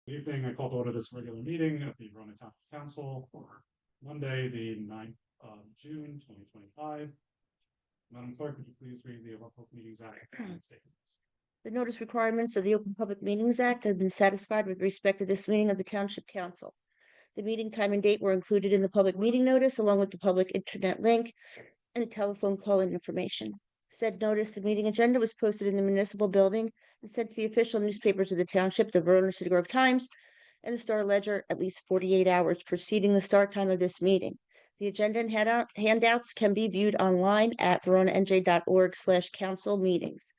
Good evening. I call to order this regular meeting of the Verona Township Council for Monday, the 9th of June, 2025. Madam Clerk, would you please read the Open Public Meetings Act statement? The notice requirements of the Open Public Meetings Act have been satisfied with respect to this meeting of the Township Council. The meeting time and date were included in the public meeting notice, along with the public internet link and telephone call-in information. Said notice, the meeting agenda was posted in the municipal building and sent to the official newspapers of the township, the Verona City Grove Times, and the Star Ledger at least 48 hours preceding the start time of this meeting. The agenda and handouts can be viewed online at veronanj.org/council meetings.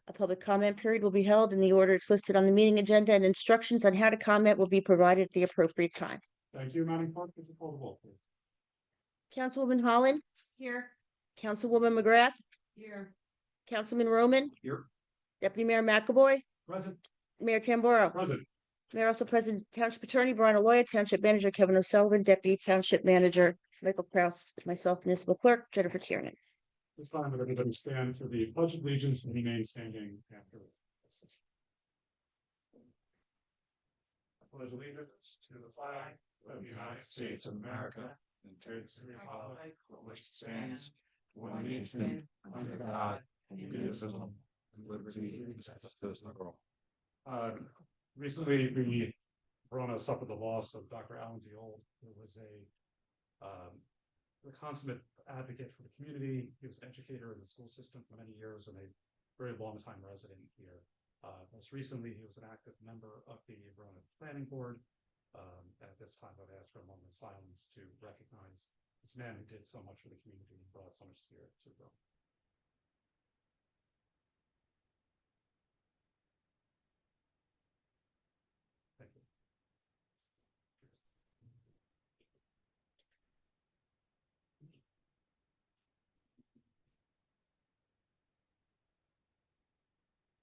A public comment period will be held in the order it's listed on the meeting agenda, and instructions on how to comment will be provided at the appropriate time. Thank you, Madam Clerk. Would you call the roll, please? Councilwoman Holland? Here. Councilwoman McGrath? Here. Councilman Roman? Here. Deputy Mayor McAvoy? Present. Mayor Tamboro? Present. Mayor also present, Township Attorney Verona Lawyer, Township Manager Kevin O'Sullivan, Deputy Township Manager Michael Kraus, myself, Municipal Clerk Jennifer Tiernan. This time, would everybody stand for the Pledge of Allegiance and remain standing after. I pledge allegiance to the flag of the United States of America and to the republic for which it stands, one nation, under God, indivisible, with liberty and justice for all. Recently, the Verona suffered the loss of Dr. Alan Diold, who was a consummate advocate for the community. He was an educator in the school system for many years and a very long time resident here. Most recently, he was an active member of the Verona Planning Board. At this time, I've asked for a moment of silence to recognize this man who did so much for the community and brought so much spirit to Verona. Thank you.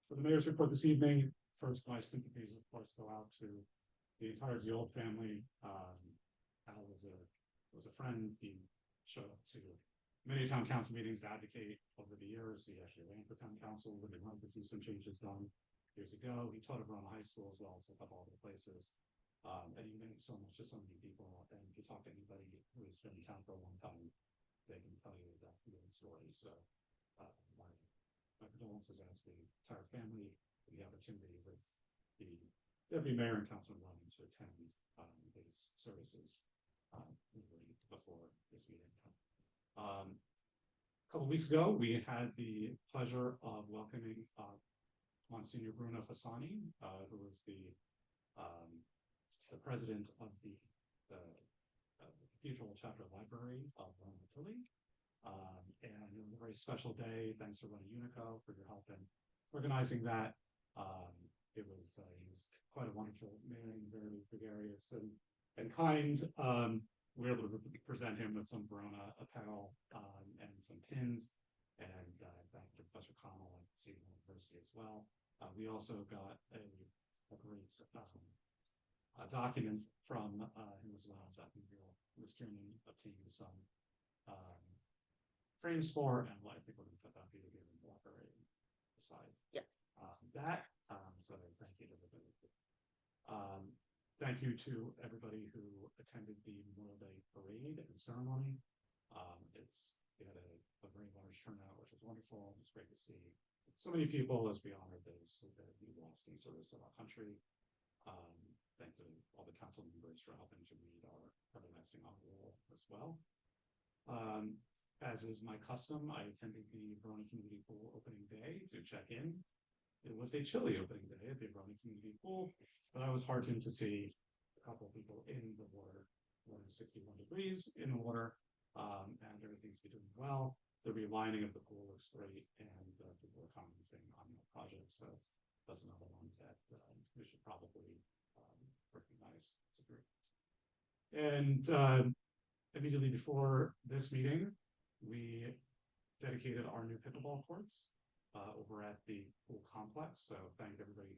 For the mayor's report this evening, first, my sympathies, of course, go out to the entire Diold family. Al was a friend. He showed up to many town council meetings to advocate over the years. He actually ran for town council. Would have loved to see some changes done years ago. He taught at Verona High School as well, so a couple other places. And he meant so much to so many people. And if you talk to anybody who's been in town for a long time, they can tell you that story. So my condolences out to the entire family for the opportunity with the deputy mayor and councilman running to attend his services before this meeting. A couple weeks ago, we had the pleasure of welcoming Monsignor Bruno Fassani, who was the president of the Cathedral Chapter Library of Rome, Italy. And it was a very special day. Thanks to Running Unico for your help in organizing that. He was quite a wonderful man, very gregarious and kind. We were able to present him with some Verona apparel and some pins, and thank Professor Connell at State University as well. We also got a great document from him as well that we was Kieran obtaining some frames for, and I think we're going to put that video game in the library beside that. So thank you to everybody. Thank you to everybody who attended the Memorial Day parade and ceremony. We had a very large turnout, which was wonderful. It was great to see so many people as we honored those who lost in service of our country. Thank you to all the council members for helping to read our everlasting honor roll as well. As is my custom, I attended the Verona Community Pool opening day to check in. It was a chilly opening day at the Verona Community Pool, but I was heartened to see a couple of people in the water, 61 degrees in the water, and everything's doing well. The relining of the pool looks great, and people are commenting on the project, so that's another one that we should probably recognize as a group. And immediately before this meeting, we dedicated our new pickleball courts over at the pool complex. So thank everybody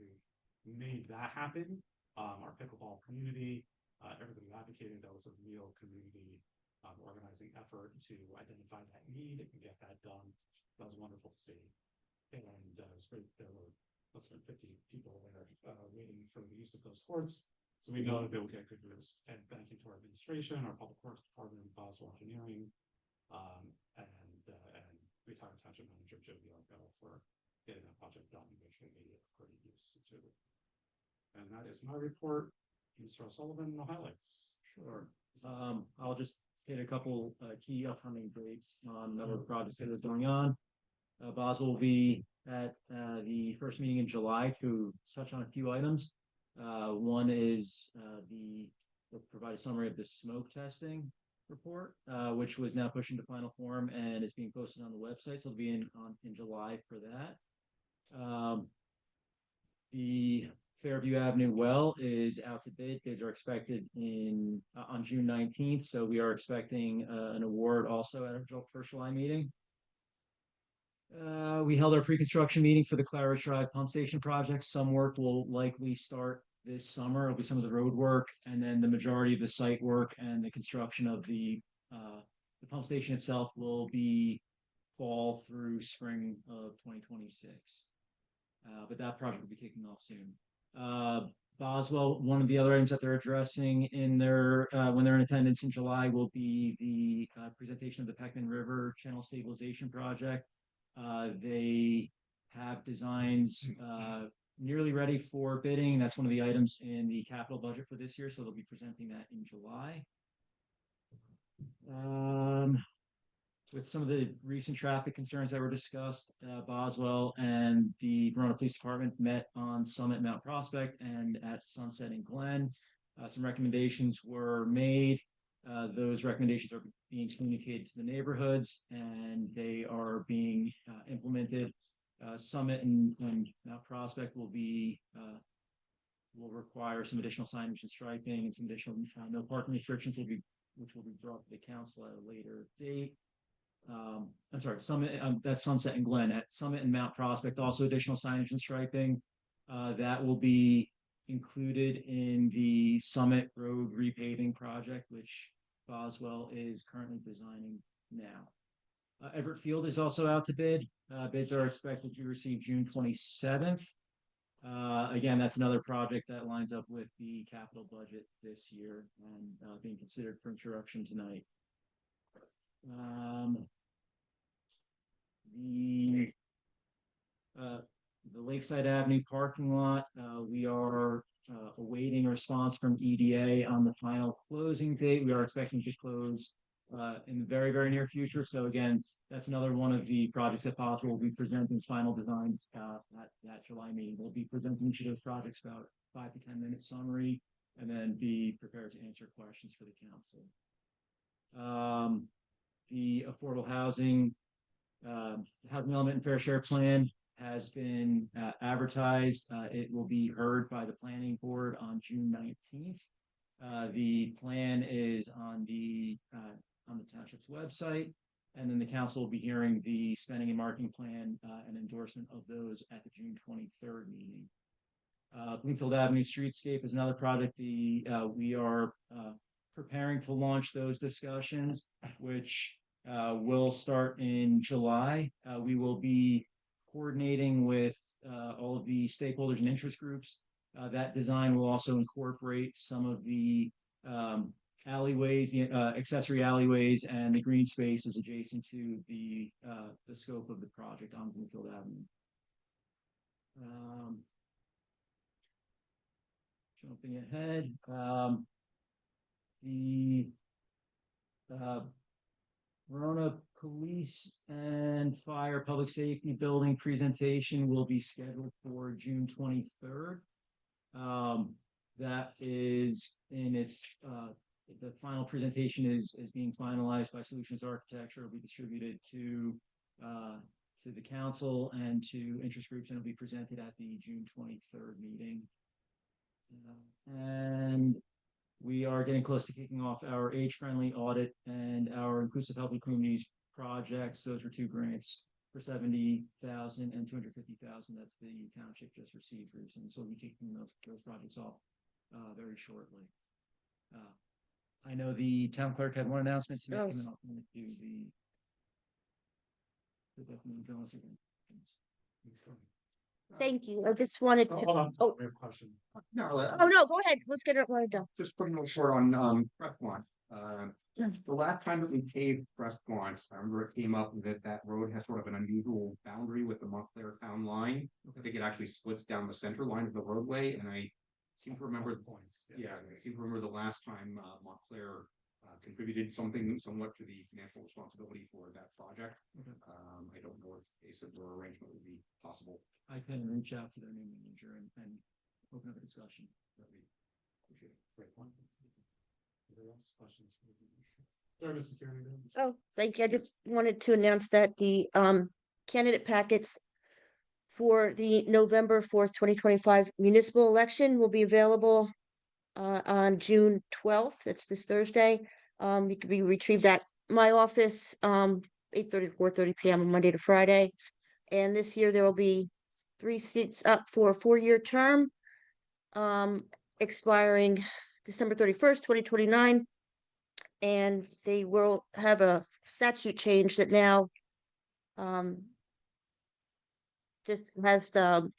who made that happen. Our pickleball community, everybody who advocated. That was a real community organizing effort to identify that need and get that done. That was wonderful to see. And it was great. There were less than 50 people there waiting for the use of those courts. So we know that they will get good news, and thank you to our administration, our public works department, Boswell Engineering, and retired township manager Joe Bianco for getting that project done, which will be of great use to. And that is my report. Mr. O'Sullivan, no highlights. Sure. I'll just hit a couple key upcoming dates on other projects that is going on. Boswell will be at the first meeting in July to touch on a few items. One is we'll provide a summary of the smoke testing report, which was now pushed into final form and is being posted on the website. So it'll be in July for that. The Fairview Avenue well is out to bid. Bids are expected on June 19th. So we are expecting an award also at our first July meeting. We held our pre-construction meeting for the Claridge Drive pump station project. Some work will likely start this summer. It'll be some of the road work, and then the majority of the site work and the construction of the pump station itself will be fall through spring of 2026. But that project will be kicking off soon. Boswell, one of the other items that they're addressing in their when they're in attendance in July will be the presentation of the Peckman River Channel Stabilization Project. They have designs nearly ready for bidding. That's one of the items in the capital budget for this year, so they'll be presenting that in July. With some of the recent traffic concerns that were discussed, Boswell and the Verona Police Department met on Summit Mount Prospect and at Sunset and Glen. Some recommendations were made. Those recommendations are being communicated to the neighborhoods, and they are being implemented. Summit and Mount Prospect will require some additional signage and striping, and some additional no parking restrictions which will be brought to the council at a later date. I'm sorry, Summit, that's Sunset and Glen. At Summit and Mount Prospect, also additional signage and striping. That will be included in the Summit Road repaving project, which Boswell is currently designing now. Everett Field is also out to bid. Bids are expected to receive June 27th. Again, that's another project that lines up with the capital budget this year and being considered for introduction tonight. The Lakeside Avenue parking lot, we are awaiting a response from EDA on the final closing date. We are expecting to close in the very, very near future. So again, that's another one of the projects that Boswell will be presenting final designs at that July meeting. We'll be presenting each of those projects about 5 to 10 minute summary, and then be prepared to answer questions for the council. The affordable housing element and fair share plan has been advertised. It will be heard by the planning board on June 19th. The plan is on the township's website, and then the council will be hearing the spending and marketing plan and endorsement of those at the June 23rd meeting. Bloomfield Avenue Streetscape is another project. We are preparing to launch those discussions, which will start in July. We will be coordinating with all of the stakeholders and interest groups. That design will also incorporate some of the alleyways, the accessory alleyways, and the green spaces adjacent to the scope of the project on Bloomfield Avenue. Jumping ahead, the Verona Police and Fire Public Safety Building presentation will be scheduled for June 23rd. That is in its the final presentation is being finalized by Solutions Architecture. It will be distributed to the council and to interest groups, and it will be presented at the June 23rd meeting. And we are getting close to kicking off our age-friendly audit and our inclusive healthy communities projects. Those were 2 grants for $70,000 and $250,000 that the township just received recently. So we'll be kicking those projects off very shortly. I know the town clerk had one announcement to make, and then I'll do the Thank you. I just wanted Oh, to, hold on, oh, we have a question. No, oh, no, go ahead. Let's get it right done. just putting a little short on, Crestlawn. The last time that we paved Crestlawn, I remember it came up that that road has sort of an unusual boundary with the Montclair town line. I think it actually splits down the center line of the roadway, and I seem to remember, Points. yes. yeah, I seem to remember the last time, Montclair contributed something somewhat to the financial responsibility for that project. Okay. I don't know if a similar arrangement would be possible. I can reach out to their new manager and open up a discussion. That'd be appreciated. Great point. Anybody else? Questions? Sorry, Mrs. Kiernan. Oh, thank you. I just wanted to announce that the candidate packets for the November 4th, 2025 municipal election will be available on June 12th. It's this Thursday. You can be retrieved at my office 8:30 to 4:30 p.m. on Monday to Friday. And this year there will be 3 seats up for a 4-year term expiring December 31st, 2029. And they will have a statute change that now just has the,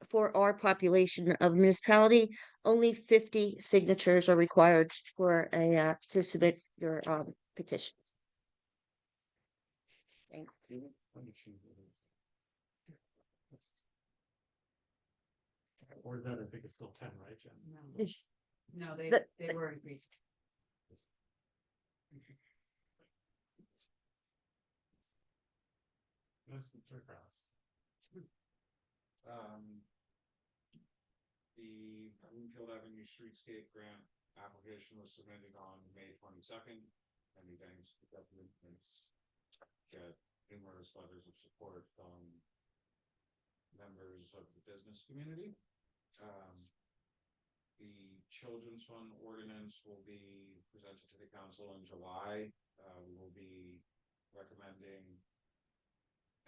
for our population of municipality, only 50 signatures are required for a to submit your petition. Thank you. Let me choose it. Or that, I think it's still 10, right, Jen? Yes. No, The- they were increased. Mr. Cross. The Bloomfield Avenue Streetscape Grant application was submitted on May 22nd. Many thanks to government and get numerous letters of support from members of the business community. The Children's Fund ordinance will be presented to the council in July. We will be recommending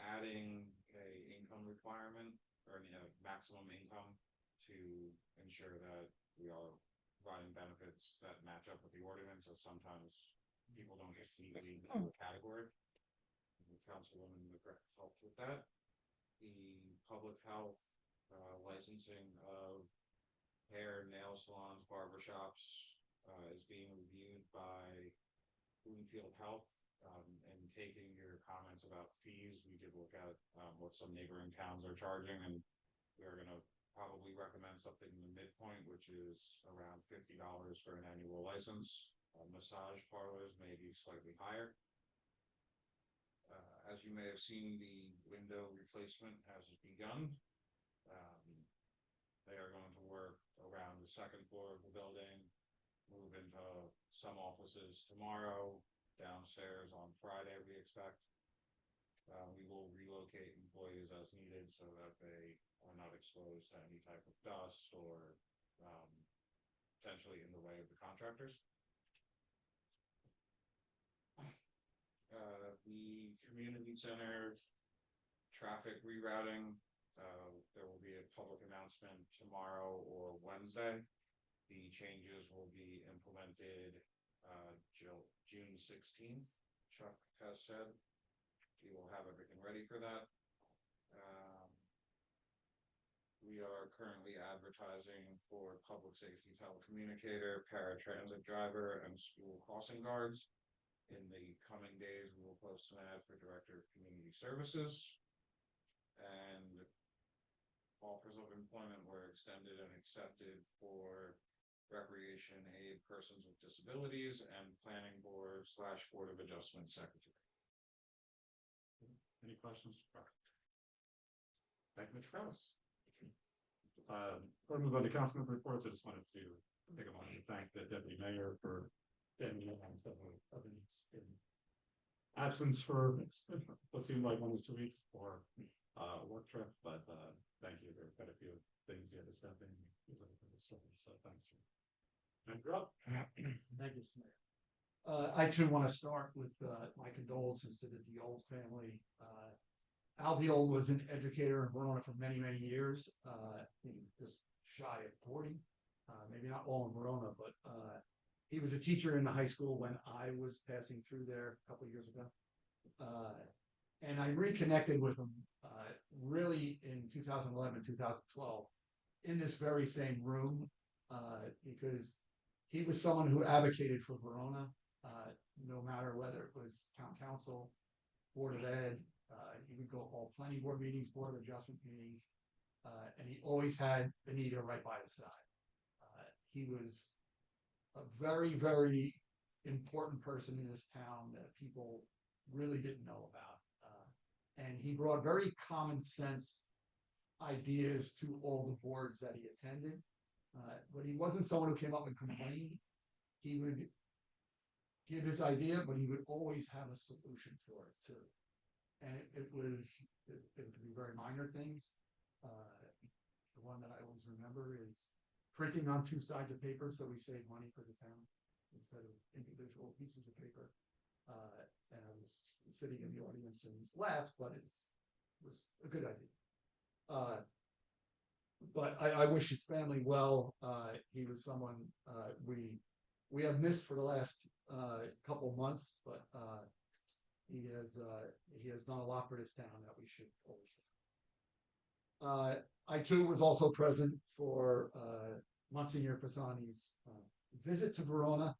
adding a income requirement or maximum income to ensure that we are providing benefits that match up with the ordinance, as sometimes people don't get neatly into a category. The councilwoman helped with that. The public health licensing of hair, nail salons, barbershops is being reviewed by Bloomfield Health. And taking your comments about fees, we did look at what some neighboring towns are charging, and we're going to probably recommend something in the midpoint, which is around $50 for an annual license. Massage parlors may be slightly higher. As you may have seen, the window replacement has begun. They are going to work around the second floor of the building, move into some offices tomorrow, downstairs on Friday, we expect. We will relocate employees as needed so that they are not exposed to any type of dust or potentially in the way of the contractors. The community center traffic rerouting, there will be a public announcement tomorrow or Wednesday. The changes will be implemented June 16th. Chuck has said we will have everything ready for that. We are currently advertising for public safety telecommunicator, paratransit driver, and school crossing guards. In the coming days, we will post an ad for Director of Community Services. And offers of employment were extended and accepted for recreation aid, persons with disabilities, and planning board / Board of Adjustment secretary. Any questions? Thank you, Mr. Kraus. Before we move on to council member reports, I just wanted to take a moment to thank the deputy mayor for getting me on several events in absence for what seemed like 1 to 2 weeks for work trip, but thank you. There were quite a few things you had to step in. So thanks. And you're up. Thank you, Mayor. I too want to start with my condolences to the Diol family. Al Diol was an educator in Verona for many, many years. He was just shy of 40, maybe not all in Verona, but he was a teacher in the high school when I was passing through there a couple of years ago. And I reconnected with him, really in 2011, 2012, in this very same room, because he was someone who advocated for Verona, no matter whether it was town council, board of ed, he would go all planning board meetings, board of adjustment meetings, and he always had Anita right by his side. He was a very, very important person in this town that people really didn't know about. And he brought very common sense ideas to all the boards that he attended. But he wasn't someone who came up and complained. He would give his idea, but he would always have a solution for it too. And it could be very minor things. The one that I always remember is printing on 2 sides of paper, so we save money for the town instead of individual pieces of paper. And I was sitting in the audience and laughed, but it was a good idea. But I wish his family well. He was someone we have missed for the last couple of months, but he has done a lot for this town that we should always. I too was also present for Monsignor Fasani's visit to Verona.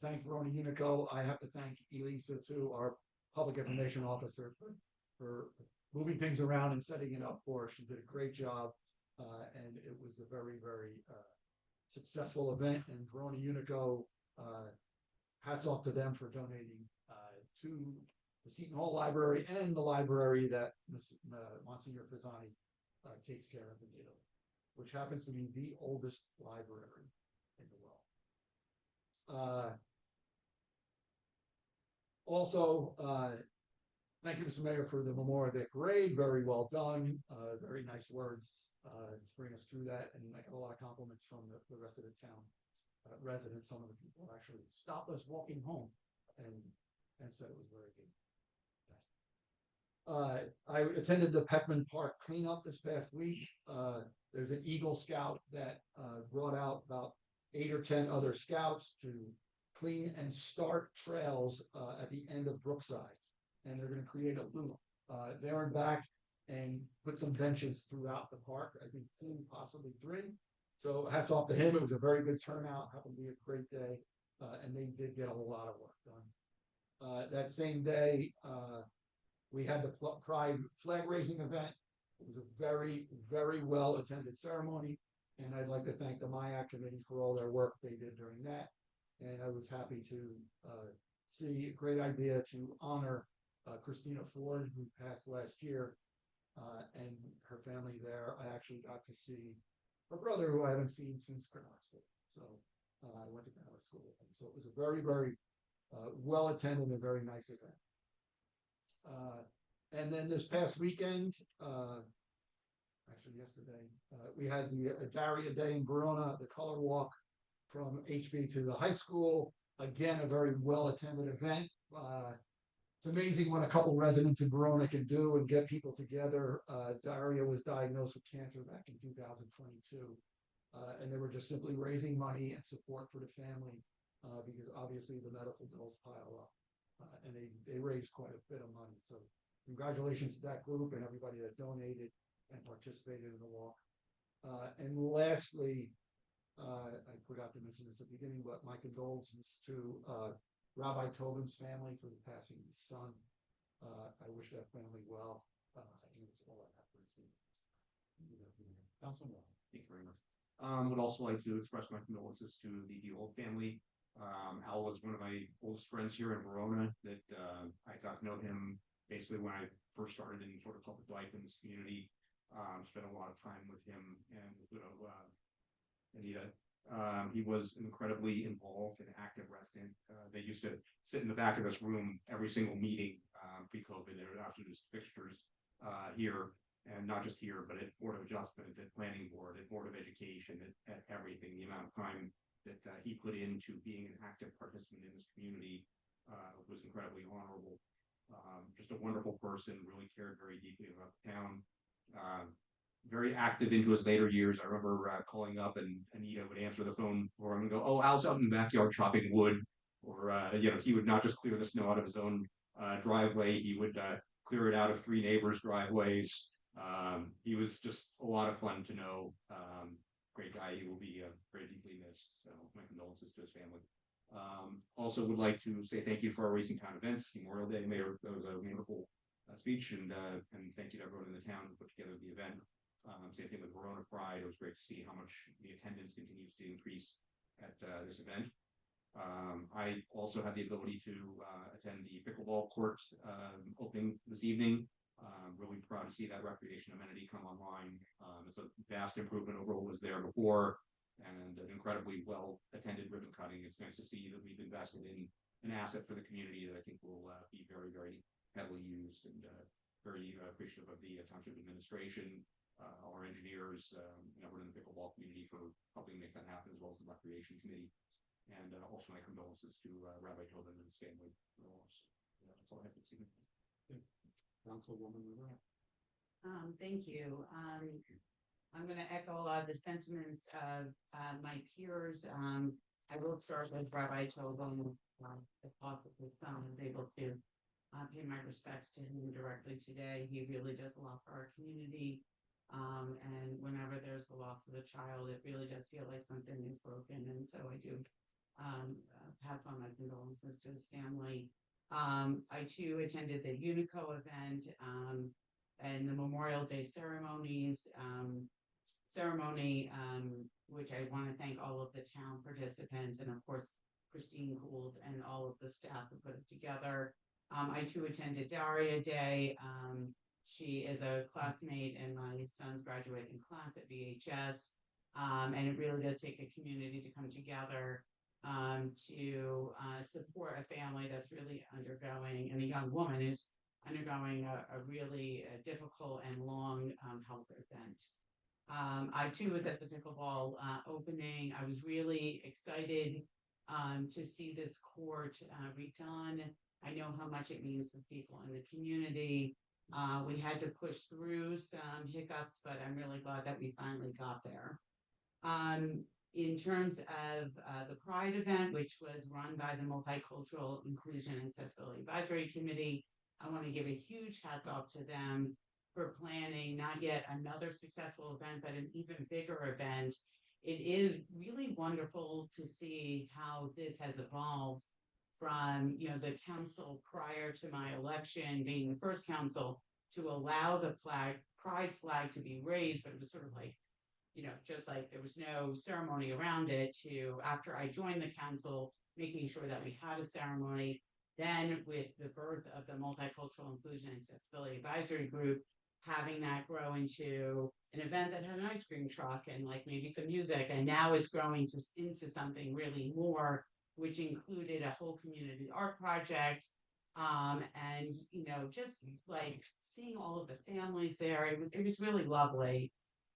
Thank Verona Unico. I have to thank Elisa too, our public information officer, for moving things around and setting it up for us. She did a great job, and it was a very, very successful event. And Verona Unico, hats off to them for donating to the Seton Hall Library and the library that Monsignor Fasani takes care of in Italy, which happens to be the oldest library in the world. Also, thank you, Mr. Mayor, for the Memorial Day Parade. Very well done. Very nice words to bring us through that. And I got a lot of compliments from the rest of the town residents. Some of the people actually stopped us walking home and said it was very good. I attended the Peckman Park cleanup this past week. There's an Eagle Scout that brought out about 8 or 10 other scouts to clean and start trails at the end of Brookside. And they're going to create a loop there and back and put some benches throughout the park. I think 2, possibly 3. So hats off to him. It was a very good turnout. Happened to be a great day. And they did get a lot of work done. That same day, we had the Pride flag raising event. It was a very, very well attended ceremony. And I'd like to thank the MIAC committee for all their work they did during that. And I was happy to see a great idea to honor Christina Ford, who passed last year, and her family there. I actually got to see her brother, who I haven't seen since grammar school. So I went to grammar school with him. So it was a very, very well attended and very nice event. And then this past weekend, actually yesterday, we had the Daria Day in Verona, the color walk from HB to the high school. Again, a very well attended event. It's amazing what a couple residents in Verona can do and get people together. Daria was diagnosed with cancer back in 2022. And they were just simply raising money and support for the family because obviously the medical bills pile up. And they raised quite a bit of money. So congratulations to that group and everybody that donated and participated in the walk. And lastly, I forgot to mention this at the beginning, but my condolences to Rabbi Tobin's family for the passing of his son. I wish that family well. I think it's all I have for this evening. Councilman. Thank you very much. Would also like to express my condolences to the old family. Al was one of my oldest friends here in Verona that I got to know him basically when I first started in sort of public life in this community. Spent a lot of time with him and Anita. He was incredibly involved and active resident. They used to sit in the back of this room every single meeting pre-COVID. There were actually just fixtures here, and not just here, but at Board of Adjustment, at Planning Board, at Board of Education, at everything. The amount of time that he put into being an active participant in this community was incredibly honorable. Just a wonderful person, really cared very deeply about the town. Very active into his later years. I remember calling up and Anita would answer the phone for him and go, "Oh, Al's out in the backyard chopping wood." Or, he would not just clear the snow out of his own driveway. He would clear it out of 3 neighbors' driveways. He was just a lot of fun to know. Great guy. He will be very deeply missed. So my condolences to his family. Also would like to say thank you for our recent town events. Memorial Day, Mayor, that was a wonderful speech, and thank you to everyone in the town who put together the event. Same thing with Verona Pride. It was great to see how much the attendance continues to increase at this event. I also had the ability to attend the pickleball court opening this evening. Really proud to see that recreation amenity come online. It's a vast improvement over what was there before, and an incredibly well attended ribbon cutting. It's nice to see that we've invested in an asset for the community that I think will be very, very heavily used, and very appreciative of the township administration, our engineers, everyone in the pickleball community for helping make that happen, as well as the recreation committee. And also my condolences to Rabbi Tobin and his family. That's all I have to say. Councilwoman Rivera. Thank you. I'm going to echo a lot of the sentiments of my peers. I will start with Rabbi Tobin. If possible, I was able to pay my respects to him directly today. He really does a lot for our community. And whenever there's the loss of a child, it really does feel like something is broken. And so I do pass on my condolences to his family. I too attended the Unico event and the Memorial Day ceremony, which I want to thank all of the town participants, and of course Christine Gould and all of the staff who put it together. I too attended Daria Day. She is a classmate in my son's graduating class at VHS, and it really does take a community to come together to support a family that's really undergoing, and a young woman who's undergoing a really difficult and long health event. I too was at the pickleball opening. I was really excited to see this court redone. I know how much it means to people in the community. We had to push through some hiccups, but I'm really glad that we finally got there. In terms of the Pride event, which was run by the Multicultural Inclusion and Accessibility Advisory Committee, I want to give a huge hats off to them for planning not yet another successful event, but an even bigger event. It is really wonderful to see how this has evolved from, the council prior to my election being the first council to allow the Pride flag to be raised, but it was sort of like, just like there was no ceremony around it, to after I joined the council, making sure that we had a ceremony. Then with the birth of the Multicultural Inclusion and Accessibility Advisory Group, having that grow into an event that had an ice cream truck and like maybe some music, and now it's growing into something really more, which included a whole community art project. And just like seeing all of the families there, it was really lovely.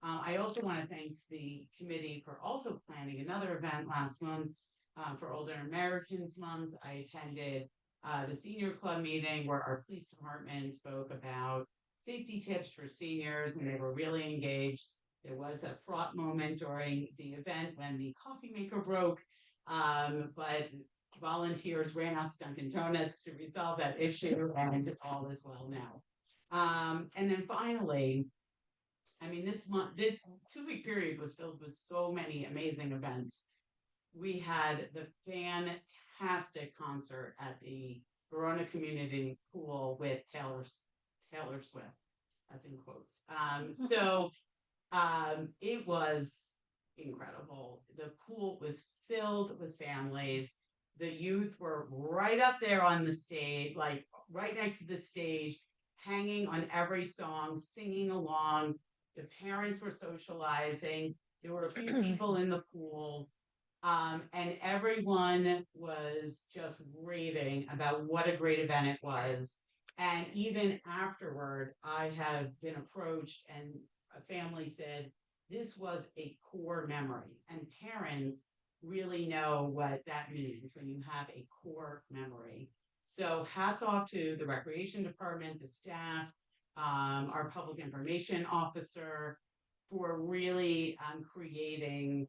I also want to thank the committee for also planning another event last month for Older Americans Month. I attended the senior club meeting where our police department spoke about safety tips for seniors, and they were really engaged. There was a fraught moment during the event when the coffee maker broke, but volunteers ran out to Dunkin' Donuts to resolve that issue, and all is well now. And then finally, this 2-week period was filled with so many amazing events. We had the fantastic concert at the Verona Community Pool with Taylor Swift. That's in quotes. It was incredible. The pool was filled with families. The youth were right up there on the stage, like right next to the stage, hanging on every song, singing along. The parents were socializing. There were a few people in the pool. And everyone was just raving about what a great event it was. And even afterward, I have been approached and a family said, this was a core memory. And parents really know what that means when you have a core memory. So hats off to the recreation department, the staff, our public information officer, for really creating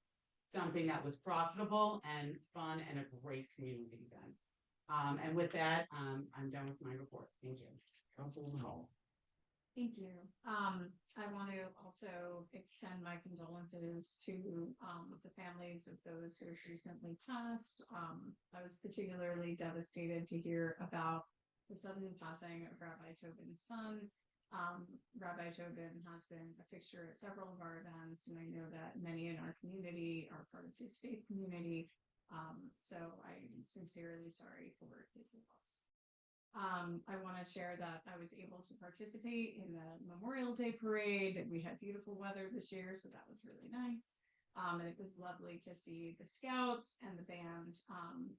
something that was profitable and fun and a great community event. And with that, I'm done with my report. Thank you. Councilwoman Hall. Thank you. I want to also extend my condolences to the families of those who have recently passed. I was particularly devastated to hear about the sudden passing of Rabbi Tobin's son. Rabbi Tobin has been a fixture at several of our events, and I know that many in our community are part of his faith community. So I'm sincerely sorry for his loss. I want to share that I was able to participate in the Memorial Day parade. We had beautiful weather this year, so that was really nice. And it was lovely to see the scouts and the band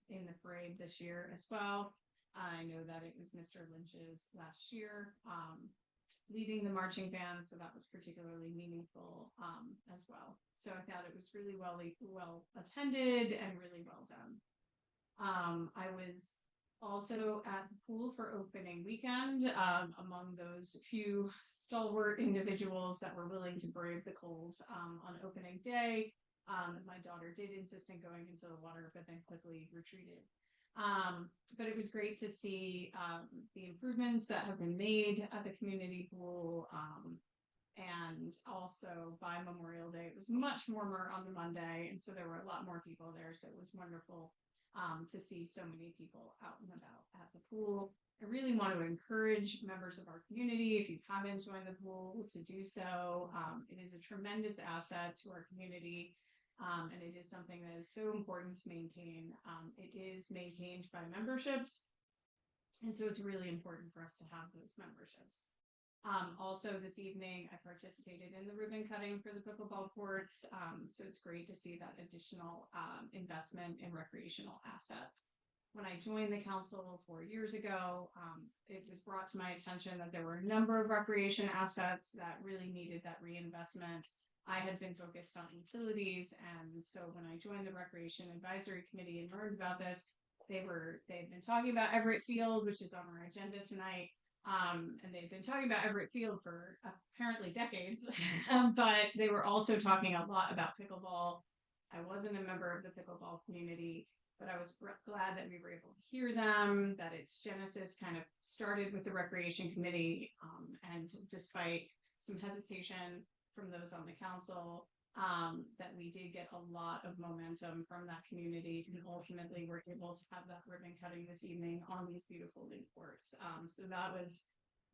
in the parade this year as well. I know that it was Mr. Lynch's last year leading the marching band, so that was particularly meaningful as well. So I thought it was really well attended and really well done. I was also at the pool for opening weekend, among those few stalwart individuals that were willing to brave the cold on opening day. My daughter did insist on going into the water, but then quickly retreated. But it was great to see the improvements that have been made at the community pool. And also by Memorial Day, it was much warmer on the Monday, and so there were a lot more people there. So it was wonderful to see so many people out and about at the pool. I really want to encourage members of our community, if you haven't joined the pool, to do so. It is a tremendous asset to our community, and it is something that is so important to maintain. It is maintained by memberships, and so it's really important for us to have those memberships. Also this evening, I participated in the ribbon cutting for the pickleball courts. So it's great to see that additional investment in recreational assets. When I joined the council 4 years ago, it was brought to my attention that there were a number of recreation assets that really needed that reinvestment. I had been focused on utilities, and so when I joined the Recreation Advisory Committee and learned about this, they'd been talking about Everett Field, which is on our agenda tonight. And they've been talking about Everett Field for apparently decades, but they were also talking a lot about pickleball. I wasn't a member of the pickleball community, but I was glad that we were able to hear them, that its genesis kind of started with the Recreation Committee, and despite some hesitation from those on the council, that we did get a lot of momentum from that community, and ultimately we're able to have that ribbon cutting this evening on these beautiful new courts. So that was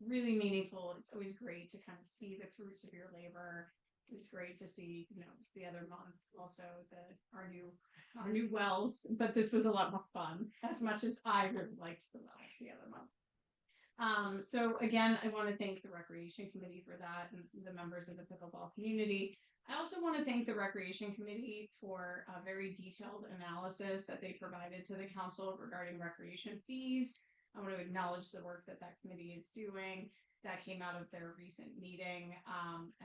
really meaningful. It's always great to kind of see the fruits of your labor. It was great to see, the other month also our new wells, but this was a lot more fun, as much as I really liked the wells the other month. So again, I want to thank the Recreation Committee for that, and the members of the pickleball community. I also want to thank the Recreation Committee for a very detailed analysis that they provided to the council regarding recreation fees. I want to acknowledge the work that committee is doing. That came out of their recent meeting,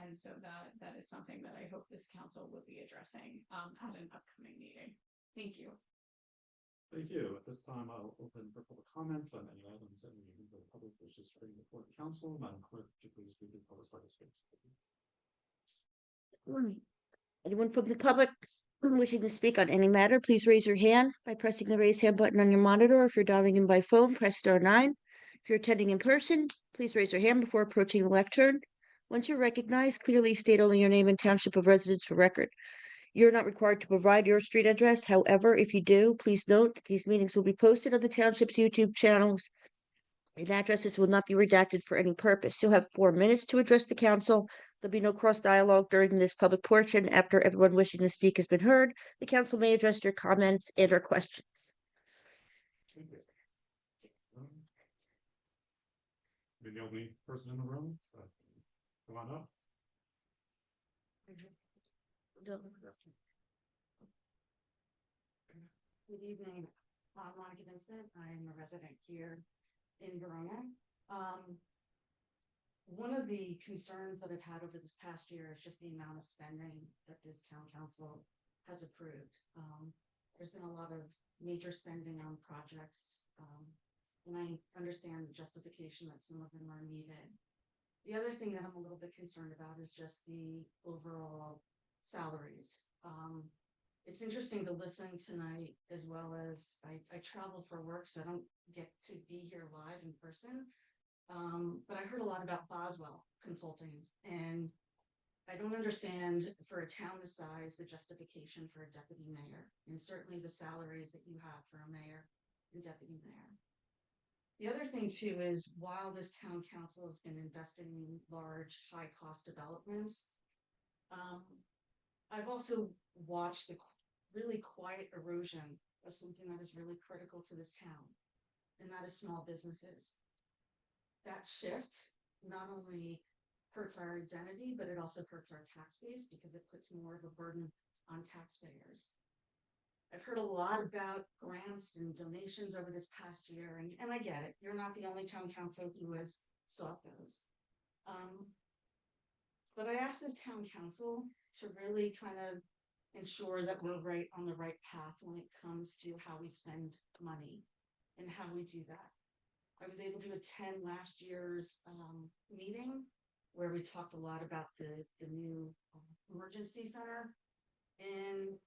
and so that is something that I hope this council will be addressing at an upcoming meeting. Thank you. Thank you. At this time, I'll open for public comment on any items that the public wishes to bring before the council. Madam Clerk, would you please read the public participation? Anyone from the public wishing to speak on any matter, please raise your hand by pressing the raise hand button on your monitor. If you're dialing in by phone, press *9. If you're attending in person, please raise your hand before approaching the lectern. Once you're recognized, clearly state only your name and township of residence for record. You're not required to provide your street address. However, if you do, please note that these meetings will be posted on the township's YouTube channels, and addresses will not be redacted for any purpose. You'll have 4 minutes to address the council. There'll be no cross dialogue during this public portion. After everyone wishing to speak has been heard, the council may address your comments and or questions. Thank you. You're the only person in the room, so come on up. Good evening, Monica Vincent. I'm a resident here in Verona. One of the concerns that I've had over this past year is just the amount of spending that this town council has approved. There's been a lot of major spending on projects, and I understand the justification that some of them are needed. The other thing that I'm a little bit concerned about is just the overall salaries. it's interesting to listen tonight as well as I travel for work, so I don't get to be here live in person. But I heard a lot about Boswell Consulting, and I don't understand for a town this size, the justification for a deputy mayor, and certainly the salaries that you have for a mayor and deputy mayor. The other thing too is while this town council has been investing in large, high cost developments, I've also watched the really quiet erosion of something that is really critical to this town, and that is small businesses. That shift not only hurts our identity, but it also hurts our tax base because it puts more of a burden on taxpayers. I've heard a lot about grants and donations over this past year, and I get it. You're not the only town council who has sought those. But I asked this town council to really kind of ensure that we're right on the right path when it comes to how we spend money and how we do that. I was able to attend last year's meeting where we talked a lot about the new emergency center. And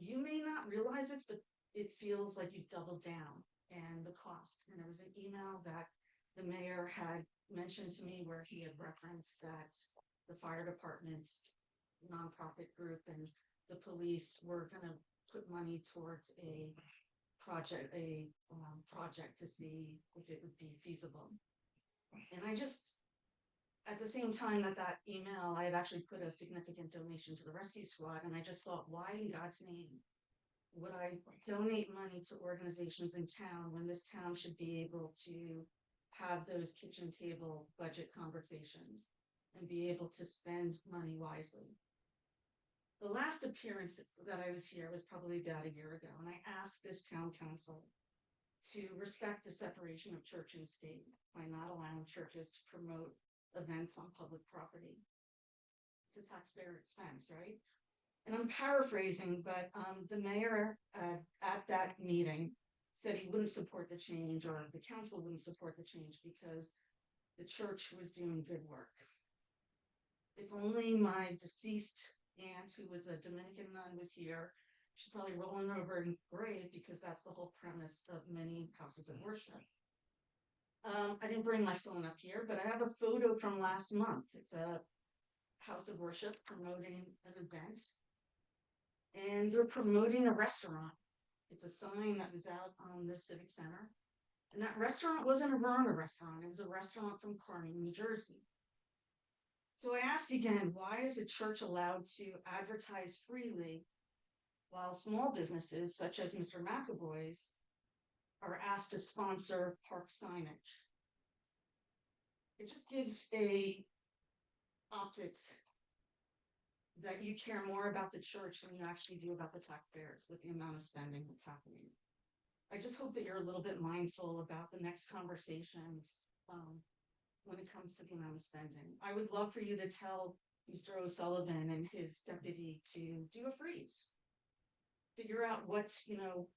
you may not realize this, but it feels like you've doubled down and the cost. And there was an email that the mayor had mentioned to me where he had referenced that the fire department, nonprofit group, and the police were going to put money towards a project to see if it would be feasible. And I just, at the same time that email, I had actually put a significant donation to the rescue squad, and I just thought, why in God's name would I donate money to organizations in town when this town should be able to have those kitchen table budget conversations and be able to spend money wisely? The last appearance that I was here was probably about a year ago, and I asked this town council to respect the separation of church and state by not allowing churches to promote events on public property. It's a taxpayer expense, right? And I'm paraphrasing, but the mayor at that meeting said he wouldn't support the change, or the council wouldn't support the change because the church was doing good work. If only my deceased aunt, who was a Dominican nun, was here, she's probably rolling over in grave because that's the whole premise of many houses of worship. I didn't bring my phone up here, but I have a photo from last month. It's a house of worship promoting an event, and they're promoting a restaurant. It's a sign that was out on the Civic Center, and that restaurant wasn't a Verona restaurant. It was a restaurant from Kearney, New Jersey. So I ask again, why is a church allowed to advertise freely while small businesses such as Mr. McAvoy's are asked to sponsor park signage? It just gives a optics that you care more about the church than you actually do about the taxpayers with the amount of spending that's happening. I just hope that you're a little bit mindful about the next conversations when it comes to the amount of spending. I would love for you to tell Mr. O'Sullivan and his deputy to do a freeze. Figure out what's,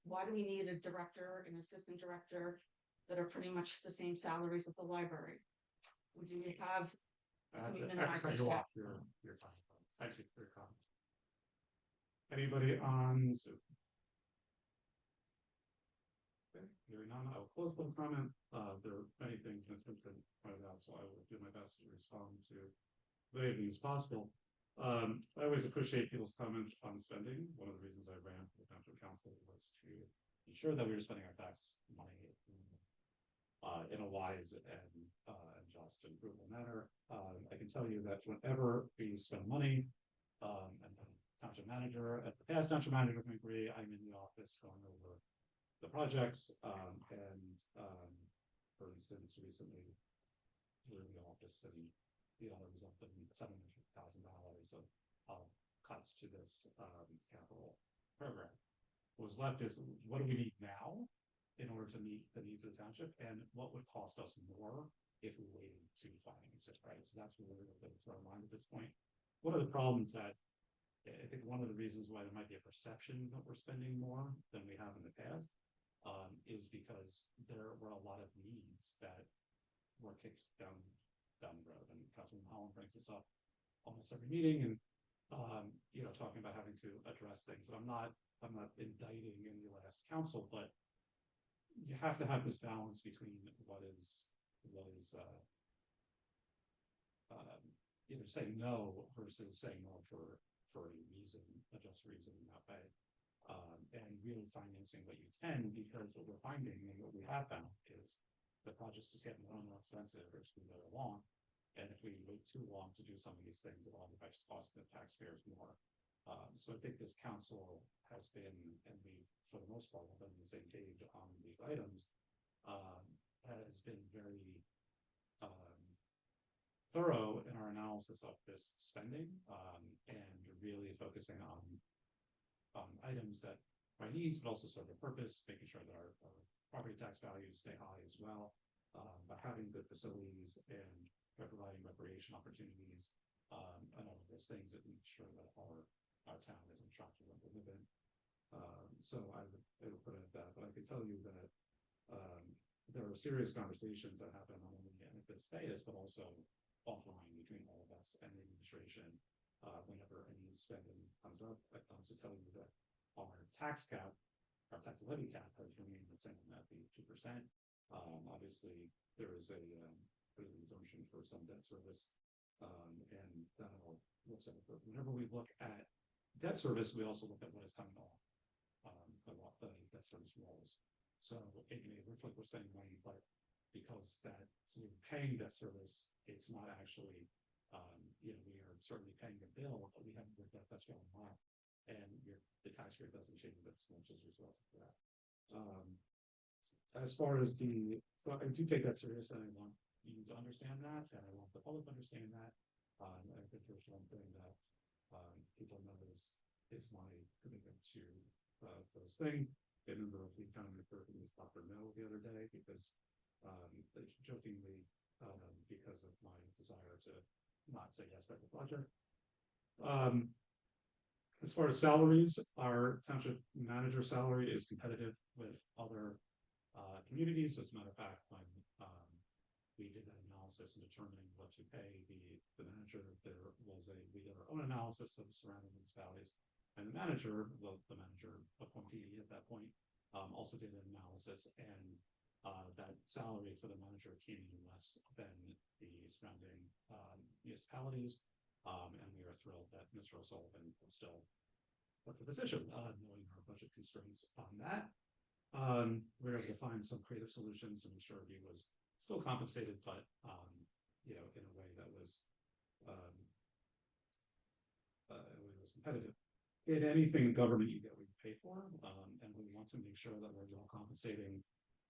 why do we need a director, an assistant director that are pretty much the same salaries at the library? Would you have, we minimize the staff? Your time. Thank you for your comment. Anybody on Zoom? Okay, hearing none, I will close public comment. There are many things Ms. Simpson pointed out, so I will do my best to respond to many of these possible. I always appreciate people's comments on spending. One of the reasons I ran for the Township Council was to ensure that we were spending our tax money in a wise and just and fruitful manner. I can tell you that whenever we spend money, and the township manager, at the past township manager can agree, I'm in the office going over the projects, for instance, recently we were in the office and there resulted in $700,000 of cuts to this capital program. What was left is, what do we need now in order to meet the needs of the township, and what would cost us more if we waited to finance it, right? So that's really what to our mind at this point. One of the problems that I think one of the reasons why there might be a perception that we're spending more than we have in the past is because there were a lot of needs that were kicked down the road. And Councilman Holland brings this up almost every meeting, and talking about having to address things. I'm not indicting any last council, but you have to have this balance between what is saying no versus saying no for a reason, a just reason in that way. And really financing what you can, because what we're finding and what we have found is the project's just getting more and more expensive as we go along. And if we wait too long to do some of these things, it'll end up just costing the taxpayers more. So I think this council has been, and we, for the most part, have been on the same page on these items, has been very thorough in our analysis of this spending, and really focusing on items that are needs, but also serve a purpose, making sure that our property tax values stay high as well, by having good facilities and by providing recreation opportunities, and all of those things that make sure that our town is attractive to live in. So I would put it at that, but I can tell you that there are serious conversations that happen not only at this phase, but also offline between all of us and the administration. Whenever any spending comes up, I can also tell you that our tax cap, our tax levy cap has remained the same at the 2%. Obviously, there is a exemption for some debt service, and that all looks at it. But whenever we look at debt service, we also look at what is coming off the debt service rolls. So it may look like we're spending money, but because that we're paying debt service, it's not actually, we are certainly paying the bill, but we have the debt that's going on, and the tax rate doesn't change as much as a result of that. As far as so I do take that serious, and I want you to understand that, and I want the public to understand that. I think there's one thing that people know is my commitment to this thing. A member of the county referred to me as Dr. No the other day because jokingly, because of my desire to not say yes to the project. As far as salaries, our township manager salary is competitive with other communities. As a matter of fact, when we did that analysis and determining what to pay the manager, we did our own analysis of surrounding municipalities, and the manager appointee at that point, also did an analysis, and that salary for the manager came in less than the surrounding municipalities, and we are thrilled that Mr. O'Sullivan will still work the position, knowing our budget constraints on that. We were able to find some creative solutions to make sure he was still compensated, but in a way that was competitive. In anything government you get what you pay for, and we want to make sure that we're well compensating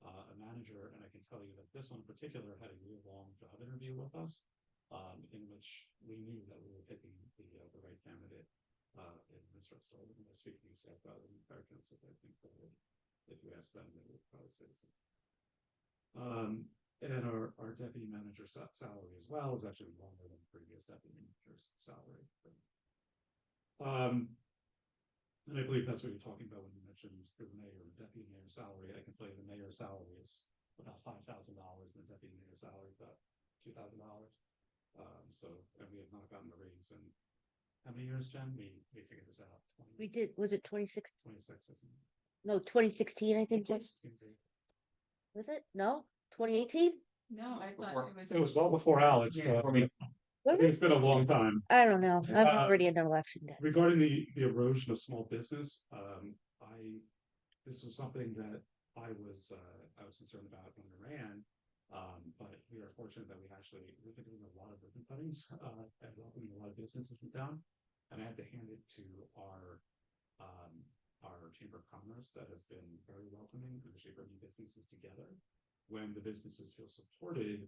a manager. And I can tell you that this one in particular had a year-long job interview with us, in which we knew that we were picking the right candidate. In Mr. Sullivan was speaking himself out of the entire council. I think that if you ask them, they would probably say so. And our deputy manager salary as well is actually longer than the previous deputy manager's salary. And I believe that's what you're talking about when you mentioned the mayor and deputy mayor salary. I can tell you the mayor's salary is about $5,000, and the deputy mayor's salary is about $2,000. So, and we have not gotten a raise in how many years, Jen? We figured this out. We did, was it 26? 26 or something. No, 2016, I think. Was it? No, 2018? No, I thought It was well before Alex. Yeah. Was it? It's been a long time. I don't know. I'm already in election day. Regarding the erosion of small business, this was something that I was concerned about when I ran. But we are fortunate that we've been doing a lot of ribbon cuttings and welcoming a lot of businesses in town. And I had to hand it to our Chamber of Commerce that has been very welcoming and actually bringing businesses together. When the businesses feel supported,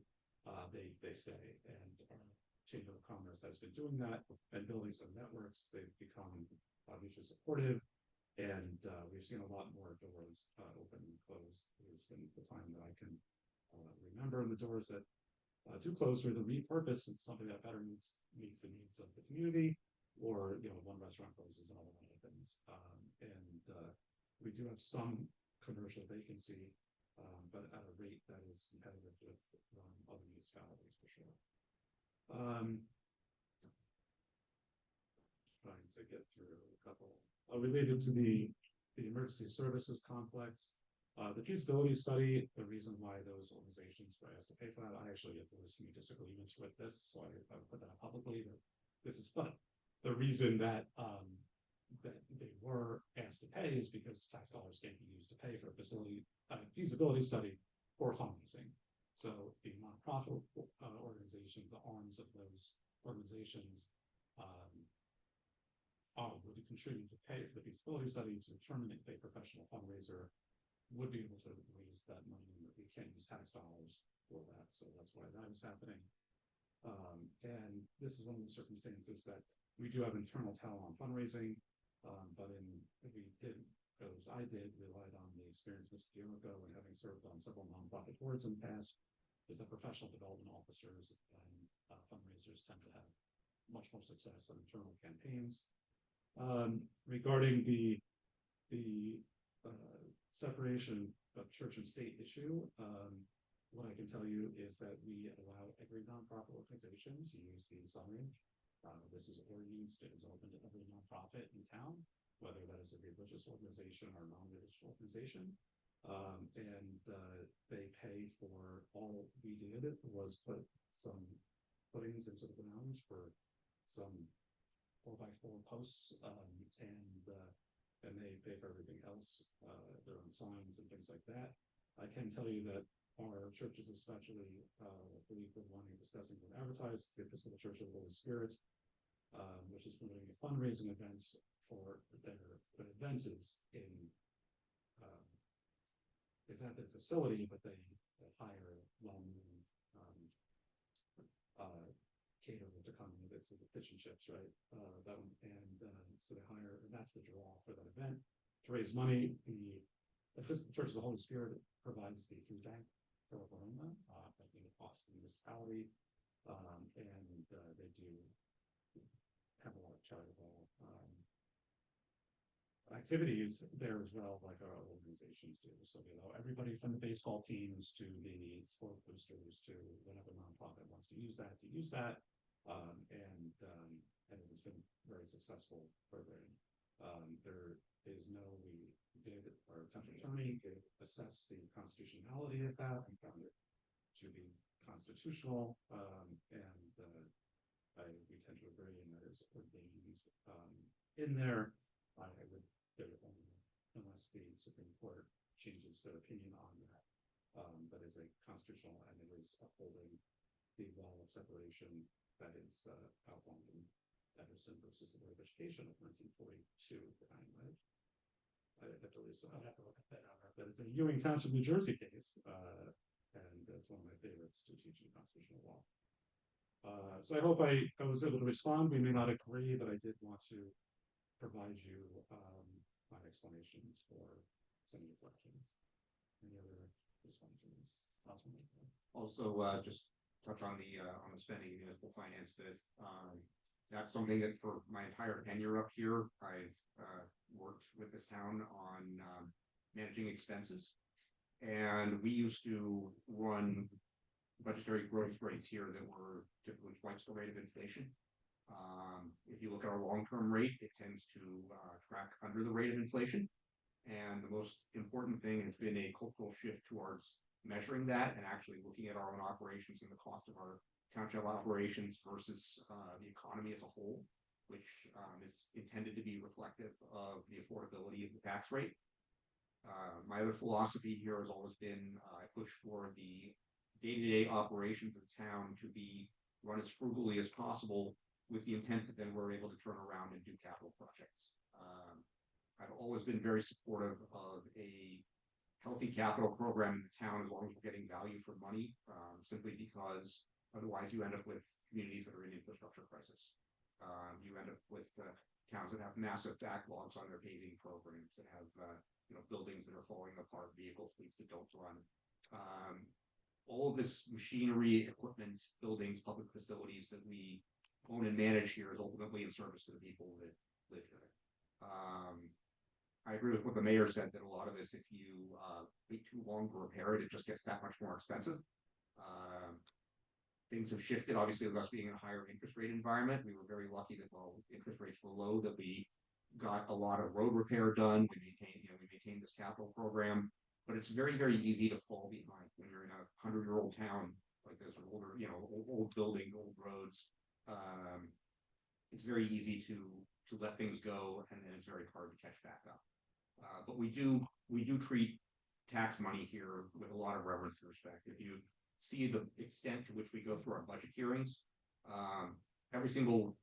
they stay. And our Chamber of Commerce has been doing that and building some networks. They've become mutually supportive, and we've seen a lot more doors open and close, at least in the time that I can remember. And the doors that do close are the repurposed into something that better meets the needs of the community, or one restaurant closes and another one opens. And we do have some commercial vacancy, but at a rate that is competitive with other municipalities for sure. trying to get through a couple, related to the emergency services complex. The feasibility study, the reason why those organizations were asked to pay for that, I actually have voiced any disagreements with this, so I put that up publicly, but this is, but the reason that they were asked to pay is because tax dollars can't be used to pay for a feasibility study for fundraising. So the nonprofit organizations, the arms of those organizations, would contribute to pay for the feasibility study to determine if a professional fundraiser would be able to raise that money, and we can't use tax dollars for that. So that's why that is happening. And this is one of the circumstances that we do have internal talent on fundraising, but I did relied on the experience of Mr. Guillermo and having served on several nonprofit boards in the past, is that professional development officers and fundraisers tend to have much more success on internal campaigns. Regarding the separation of church and state issue, what I can tell you is that we allow every nonprofit organization to use the sign. This is Orleans, it is open to every nonprofit in town, whether that is a religious organization or non-religious organization. They pay for, all we did was put some footings into the ground for some 4x4 posts, and they pay for everything else, their own signs and things like that. I can tell you that our churches, especially, believe the one you're discussing would advertise, the Episcopal Church of the Holy Spirit, which is doing a fundraising event for the event is at their facility, but they hire well-known caterer to come in. It's the fish and chips, right? That one, so they hire, and that's the draw for that event to raise money. The Episcopal Church of the Holy Spirit provides the food bank for Verona, I think it costs the municipality, and they do have a lot of charitable activities there as well, like our organizations do. So we allow everybody from the baseball teams to the sport boosters to whatever nonprofit wants to use that, and it has been very successful program. There is no, our township attorney did assess the constitutionality of that and found it to be constitutional, we tend to agree, and that is ordained in there. I would give it only unless the Supreme Court changes their opinion on that. That is a constitutional, and it is upholding the wall of separation that is outlined in Anderson versus the Board of Education of 1942. Right? I have to I'll have to look at that. But it's a Ewing Township, New Jersey case, and it's one of my favorites to teach in constitutional law. So I hope I was able to respond. We may not agree, but I did want to provide you my explanations for some reflections. Any other responses? Also, just touch on the spending in municipal finance. That's something that for my entire tenure up here, I've worked with this town on managing expenses, and we used to run budgetary growth rates here that were typically twice the rate of inflation. If you look at our long-term rate, it tends to track under the rate of inflation. And the most important thing has been a cultural shift towards measuring that and actually looking at our own operations and the cost of our township operations versus the economy as a whole, which is intended to be reflective of the affordability of the tax rate. My other philosophy here has always been I push for the day-to-day operations of the town to be run as frugally as possible, with the intent that then we're able to turn around and do capital projects. I've always been very supportive of a healthy capital program in the town as long as we're getting value for money, simply because otherwise you end up with communities that are in infrastructure crisis. You end up with towns that have massive backlogs on their paving programs, that have buildings that are falling apart, vehicle fleets that don't run. All of this machinery, equipment, buildings, public facilities that we own and manage here is ultimately in service to the people that live here. I agree with what the mayor said, that a lot of this, if you wait too long to repair it, it just gets that much more expensive. things have shifted, obviously, with us being in a higher interest rate environment. We were very lucky that while interest rates were low, that we got a lot of road repair done. We maintained this capital program, but it's very, very easy to fall behind when you're in a 100-year-old town like this, or older, old building, old roads. It's very easy to let things go, and then it's very hard to catch back up. But we do treat tax money here with a lot of reverence and respect. If you see the extent to which we go through our budget hearings, every single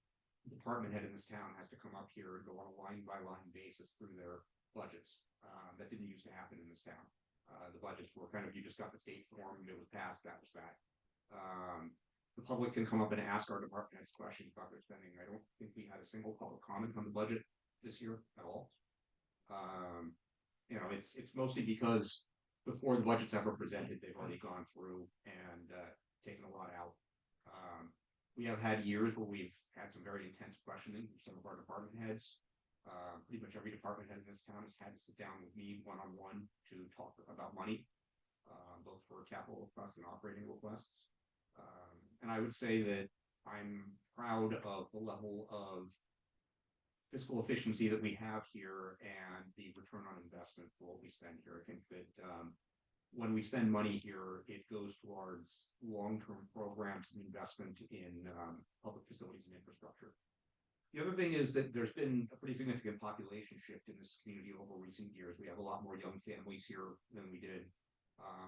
department head in this town has to come up here and go on a line-by-line basis through their budgets. That didn't used to happen in this town. The budgets were kind of, you just got the state form, it was passed, that was that. The public can come up and ask our department heads questions about their spending. I don't think we had a single public comment on the budget this year at all. It's mostly because before the budget's ever presented, they've already gone through and taken a lot out. We have had years where we've had some very intense questioning from some of our department heads. Pretty much every department head in this town has had to sit down with me one-on-one to talk about money, both for capital requests and operating requests. And I would say that I'm proud of the level of fiscal efficiency that we have here and the return on investment for what we spend here. I think that when we spend money here, it goes towards long-term programs and investment in public facilities and infrastructure. The other thing is that there's been a pretty significant population shift in this community over recent years. We have a lot more young families here than we did.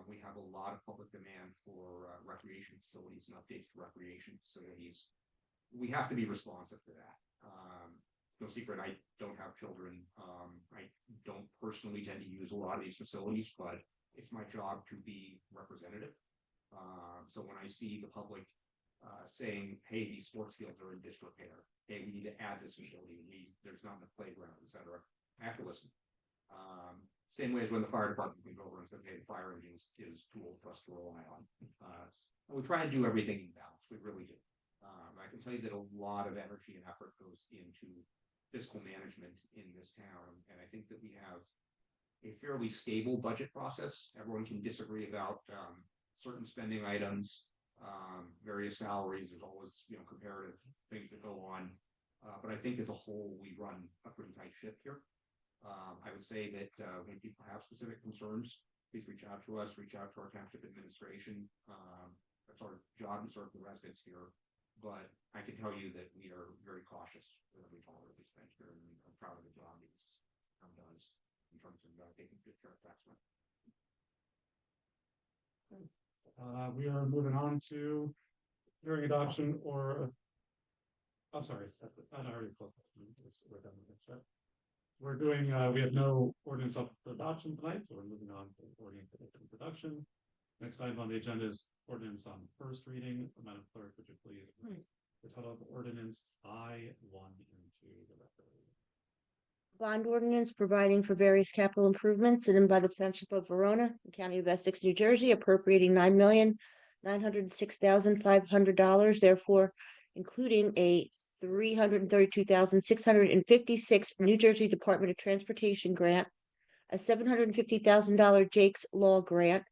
We have a lot of public demand for recreation facilities and updates to recreation facilities. We have to be responsive to that. No secret, I don't have children. I don't personally tend to use a lot of these facilities, but it's my job to be representative. So when I see the public saying, hey, these sports fields are in disrepair, hey, we need to add this facility, there's not enough playground, etc., I have to listen. Same way as when the fire department comes over and says, hey, the fire engine is too old for us to rely on. We try to do everything in balance. We really do. I can tell you that a lot of energy and effort goes into fiscal management in this town. And I think that we have a fairly stable budget process. Everyone can disagree about certain spending items, various salaries. There's always, comparative things that go on. But I think as a whole, we run a pretty tight ship here. I would say that when people have specific concerns, please reach out to us, reach out to our township administration. That's our job to serve the residents here. But I can tell you that we are very cautious with every dollar we spend here, and I'm proud of the job this town does in terms of taking good care of tax money. We are moving on to hearing adoption or, I'm sorry, I already closed. We're done with it, right? We're doing, we have no ordinance up for adoption tonight, so we're moving on to ordinance introduction. Next item on the agenda is ordinance on first reading. Madam Clerk, would you please read the title of ordinance I-1 into the record? Bond ordinance providing for various capital improvements and by the Township of Verona, the County of Essex, New Jersey, appropriating $9,906,500, therefore including a $332,656 New Jersey Department of Transportation grant, a $750,000 Jake's Law grant,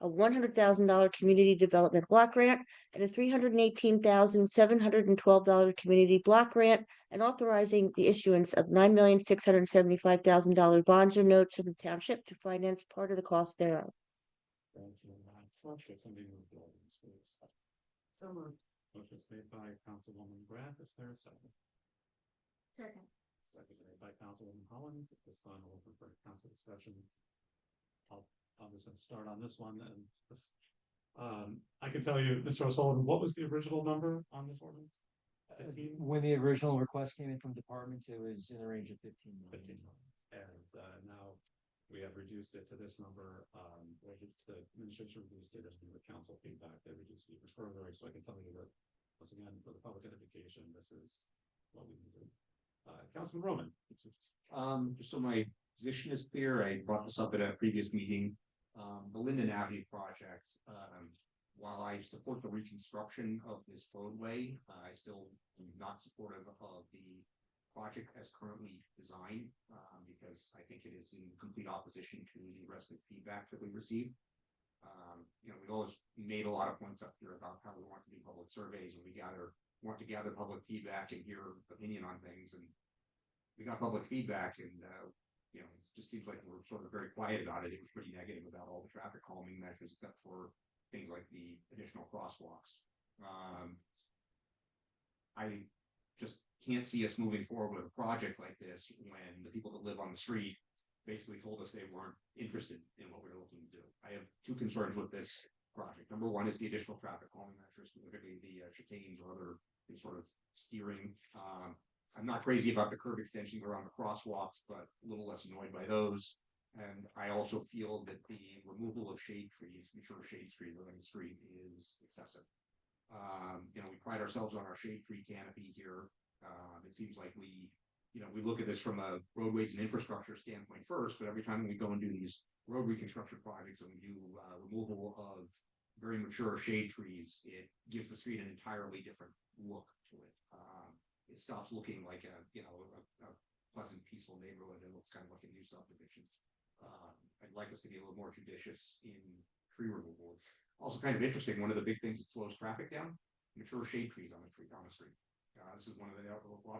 a $100,000 community development block grant, and a $318,712 community block grant, and authorizing the issuance of $9,675,000 bonds or notes of the township to finance part of the cost thereof. Thank you. Somebody move the ordinance, please. So moved. Motion is made by Councilwoman Graff. Is there a second? Second. Seconded by Councilwoman Holland. At this time, we'll open for council discussion. I'm just going to start on this one, and I can tell you, Mr. O'Sullivan, what was the original number on this ordinance? 15? When the original request came in from departments, it was in the range of 15 million. 15 million. And now we have reduced it to this number. The administration reduced it as the council feedback. They reduced it even further. So I can tell you that, once again, for the public edification, this is what we need to do. Councilman Roman. Just so my position is clear, I brought this up at a previous meeting. The Linden Avenue project, while I support the reconstruction of this roadway, I still am not supportive of the project as currently designed, because I think it is in complete opposition to the resident feedback that we received. You know, we always made a lot of points up here about how we want to do public surveys and want to gather public feedback and hear opinion on things, and we got public feedback and, you know, it just seems like we're sort of very quiet about it. It was pretty negative about all the traffic calming measures, except for things like the additional crosswalks. I just can't see us moving forward with a project like this when the people that live on the street basically told us they weren't interested in what we were looking to do. I have two concerns with this project. Number one is the additional traffic calming measures, specifically the chicanes or other sort of steering. I'm not crazy about the curb extensions around the crosswalks, but a little less annoyed by those. And I also feel that the removal of shade trees, mature shade trees on the street is excessive. You know, we pride ourselves on our shade tree canopy here. It seems like we look at this from a roadways and infrastructure standpoint first, but every time we go and do these road reconstruction projects and we do removal of very mature shade trees, it gives the street an entirely different look to it. It stops looking like a pleasant, peaceful neighborhood and looks kind of like a new subdivision. I'd like us to be a little more judicious in tree removal. It's also kind of interesting. One of the big things that slows traffic down, mature shade trees on the street. This is one of the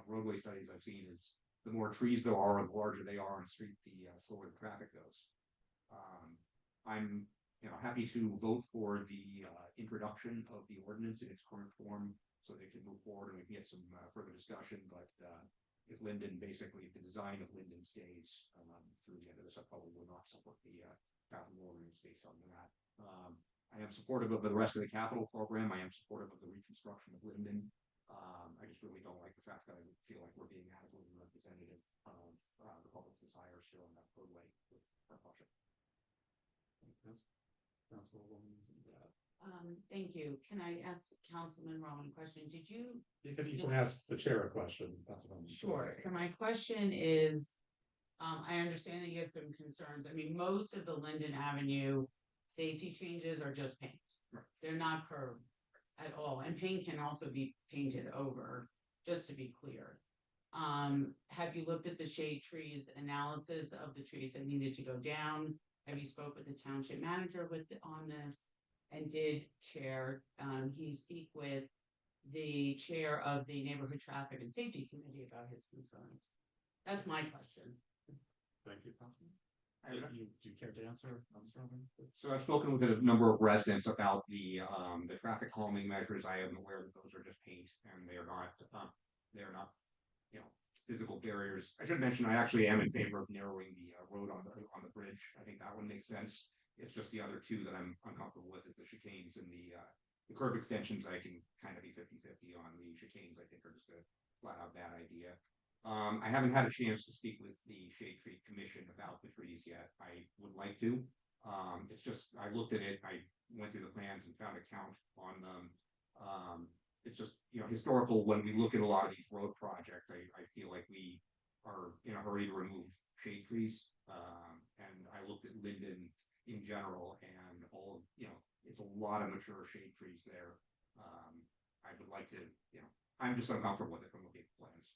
roadway studies I've seen is the more trees there are, the larger they are on the street, the slower the traffic goes. I'm happy to vote for the introduction of the ordinance in its current form so they can move forward and we can get some further discussion. But if the design of Linden stays through the end of this, I probably will not support the capital ordinance based on that. I am supportive of the rest of the capital program. I am supportive of the reconstruction of Linden. I just really don't like the fact that I feel like we're being adequately representative of the public's desires here on that roadway with our project. Thank you. Can I ask Councilman Rowan a question? Did you? You can ask the chair a question. Sure. My question is, I understand that you have some concerns. I mean, most of the Linden Avenue safety changes are just paint. Right. They're not curb at all. And paint can also be painted over, just to be clear. Have you looked at the shade trees analysis of the trees that needed to go down? Have you spoke with the township manager on this? And did he speak with the chair of the neighborhood traffic and safety committee about his concerns? That's my question. Thank you, Councilman. Do you care to answer? So I've spoken with a number of residents about the traffic calming measures. I am aware that those are just paint and they are not physical barriers. I should mention I actually am in favor of narrowing the road on the bridge. I think that one makes sense. It's just the other two that I'm uncomfortable with is the chicanes and the curb extensions. I can kind of be 50-50 on. The chicanes I think are just a flat out bad idea. I haven't had a chance to speak with the Shade Tree Commission about the trees yet. I would like to. It's just I looked at it, I went through the plans and found a count on them. It's just historical. When we look at a lot of these road projects, I feel like we are in a hurry to remove shade trees. And I looked at Linden in general and all it's a lot of mature shade trees there. I would like to, I'm just uncomfortable with it from looking at the plans.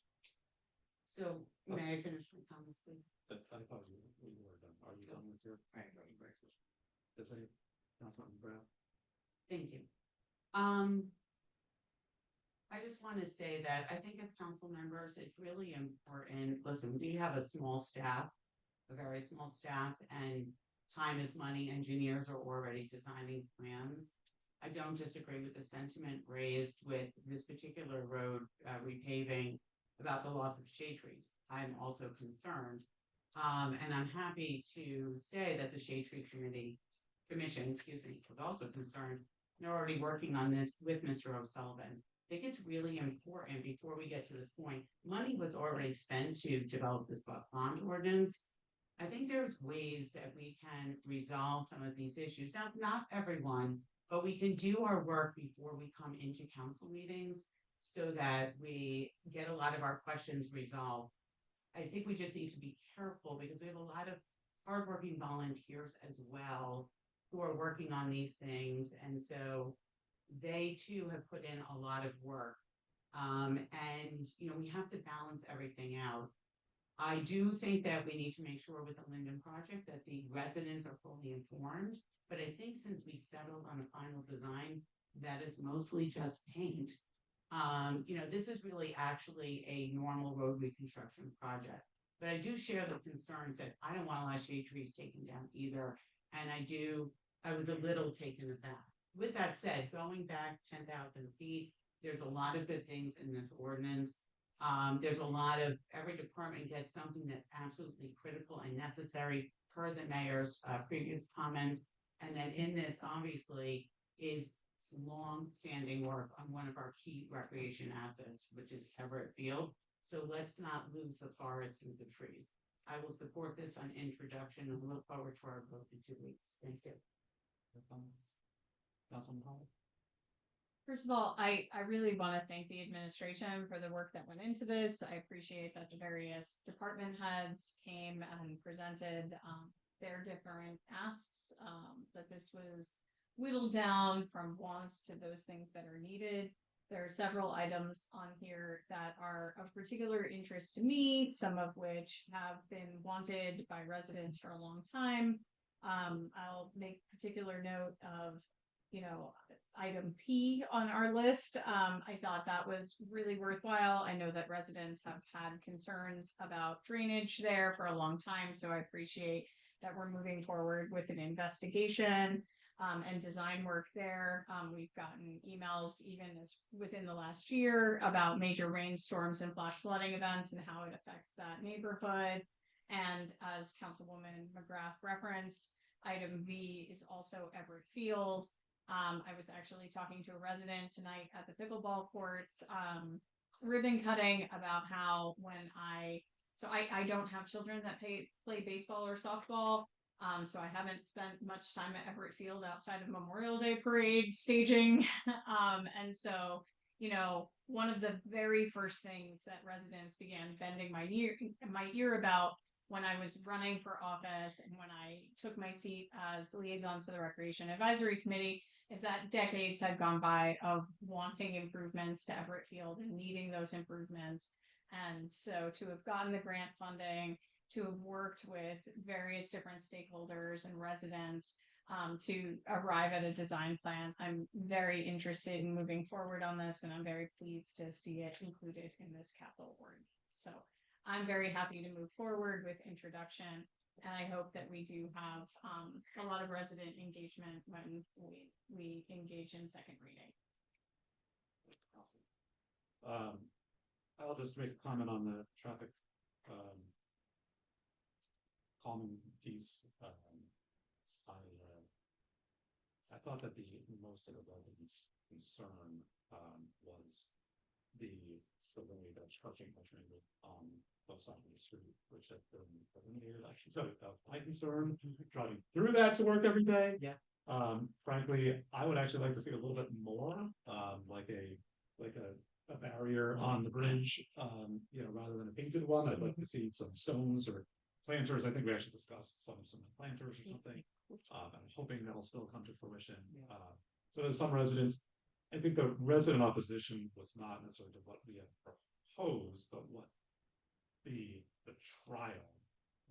So may I finish my comments, please? I thought you were done. Are you done with your? I am done with breakfast. Does any Councilman Brown? Thank you. I just want to say that I think as council members, it's really important. Listen, we have a small staff, a very small staff, and time is money. Engineers are already designing plans. I don't disagree with the sentiment raised with this particular road repaving about the loss of shade trees. I'm also concerned. And I'm happy to say that the Shade Tree Commission, was also concerned. They're already working on this with Mr. O'Sullivan. I think it's really important before we get to this point. Money was already spent to develop this bond ordinance. I think there's ways that we can resolve some of these issues. Now, not everyone, but we can do our work before we come into council meetings so that we get a lot of our questions resolved. I think we just need to be careful because we have a lot of hardworking volunteers as well who are working on these things. And so they too have put in a lot of work. And we have to balance everything out. I do think that we need to make sure with the Linden project that the residents are fully informed, but I think since we settled on a final design, that is mostly just paint. This is really actually a normal road reconstruction project. But I do share the concerns that I don't want a lot of shade trees taken down either. And I was a little taken aback. With that said, going back 10,000 feet, there's a lot of good things in this ordinance. There's a lot of, every department gets something that's absolutely critical and necessary per the mayor's previous comments. And then in this, obviously, is long-standing work on one of our key recreation assets, which is Everett Field. So let's not lose the forest through the trees. I will support this on introduction and look forward to our vote in 2 weeks. Thank you. Councilman Hall? First of all, I really want to thank the administration for the work that went into this. I appreciate that the various department heads came and presented their different asks, that this was whittled down from wants to those things that are needed. There are several items on here that are of particular interest to me, some of which have been wanted by residents for a long time. I'll make particular note of, item P on our list. I thought that was really worthwhile. I know that residents have had concerns about drainage there for a long time, so I appreciate that we're moving forward with an investigation and design work there. We've gotten emails even as within the last year about major rainstorms and flash flooding events and how it affects that neighborhood. And as Councilwoman McGrath referenced, item V is also Everett Field. I was actually talking to a resident tonight at the pickleball courts, ribbon cutting about how when I don't have children that play baseball or softball. So I haven't spent much time at Everett Field outside of Memorial Day parade staging. And so, one of the very first things that residents began bending my ear about when I was running for office and when I took my seat as liaison to the Recreation Advisory Committee is that decades had gone by of wanting improvements to Everett Field and needing those improvements. And so to have gotten the grant funding, to have worked with various different stakeholders and residents to arrive at a design plan. I'm very interested in moving forward on this, and I'm very pleased to see it included in this capital ordinance. So I'm very happy to move forward with introduction, and I hope that we do have a lot of resident engagement when we engage in second reading. I'll just make a comment on the traffic calming piece. I thought that the most of the residents' concern was the way that crushing on both sides of the street, which had been eliminated. Actually, so that was my concern driving through that to work every day. Yeah. Frankly, I would actually like to see a little bit more, like a barrier on the bridge, rather than a painted one. I'd like to see some stones or planters. I think we actually discussed some planters or something. I'm hoping that'll still come to fruition. So there's some residents. I think the resident opposition was not necessarily to what we had proposed, but what the trial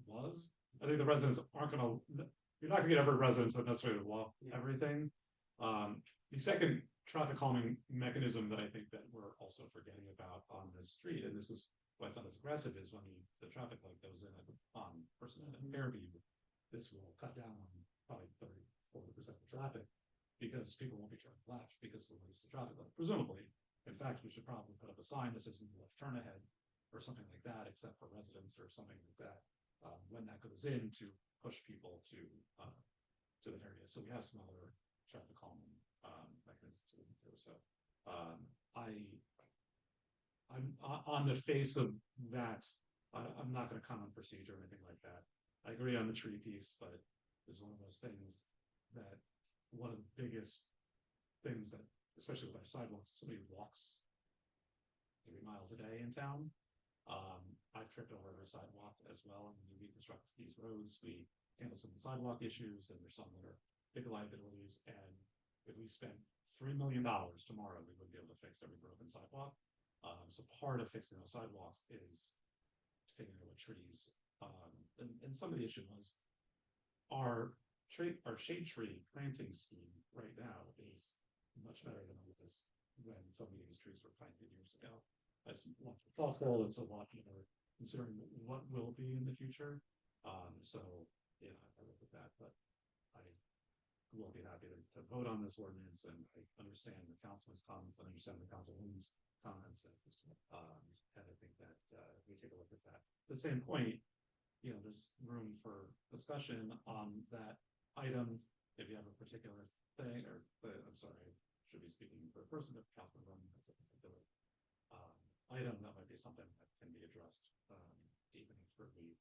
was. I think the residents aren't going to. You're not going to get every resident to necessarily love everything. The second traffic calming mechanism that I think that we're also forgetting about on this street, and this is why it's not as aggressive, is when the traffic light goes in on person in Fairview. This will cut down on probably 30–40% of the traffic because people won't be turning left because they'll lose the traffic light. Presumably, in fact, we should probably put up a sign that says left turn ahead or something like that, except for residents or something like that. When that goes in to push people to the area. So we have some other traffic calming mechanisms too. So I'm on the face of that. I'm not going to comment on procedure or anything like that. I agree on the tree piece, but it's one of those things that one of the biggest things that, especially with our sidewalks, somebody walks 3 miles a day in town. I've tripped over a sidewalk as well, and when we reconstruct these roads, we handle some of the sidewalk issues, and there's some that are big liabilities. And if we spent $3 million tomorrow, we wouldn't be able to fix every broken sidewalk. So part of fixing those sidewalks is figuring out what trees, and some of the issue was. Our shade tree planting scheme right now is much better than it was when some of these trees were planted years ago. It's more thoughtful, it's a lot more considering what will be in the future. So, yeah, I look at that, but I will be happy to vote on this ordinance, and I understand the councilman's comments, and I understand the councilwoman's comments. And I think that, we take a look at that. At the same point, you know, there's room for discussion on that item. If you have a particular thing, I'm sorry, I should be speaking for a person, but Councilman Roman has a particular item that might be something that can be addressed, even if we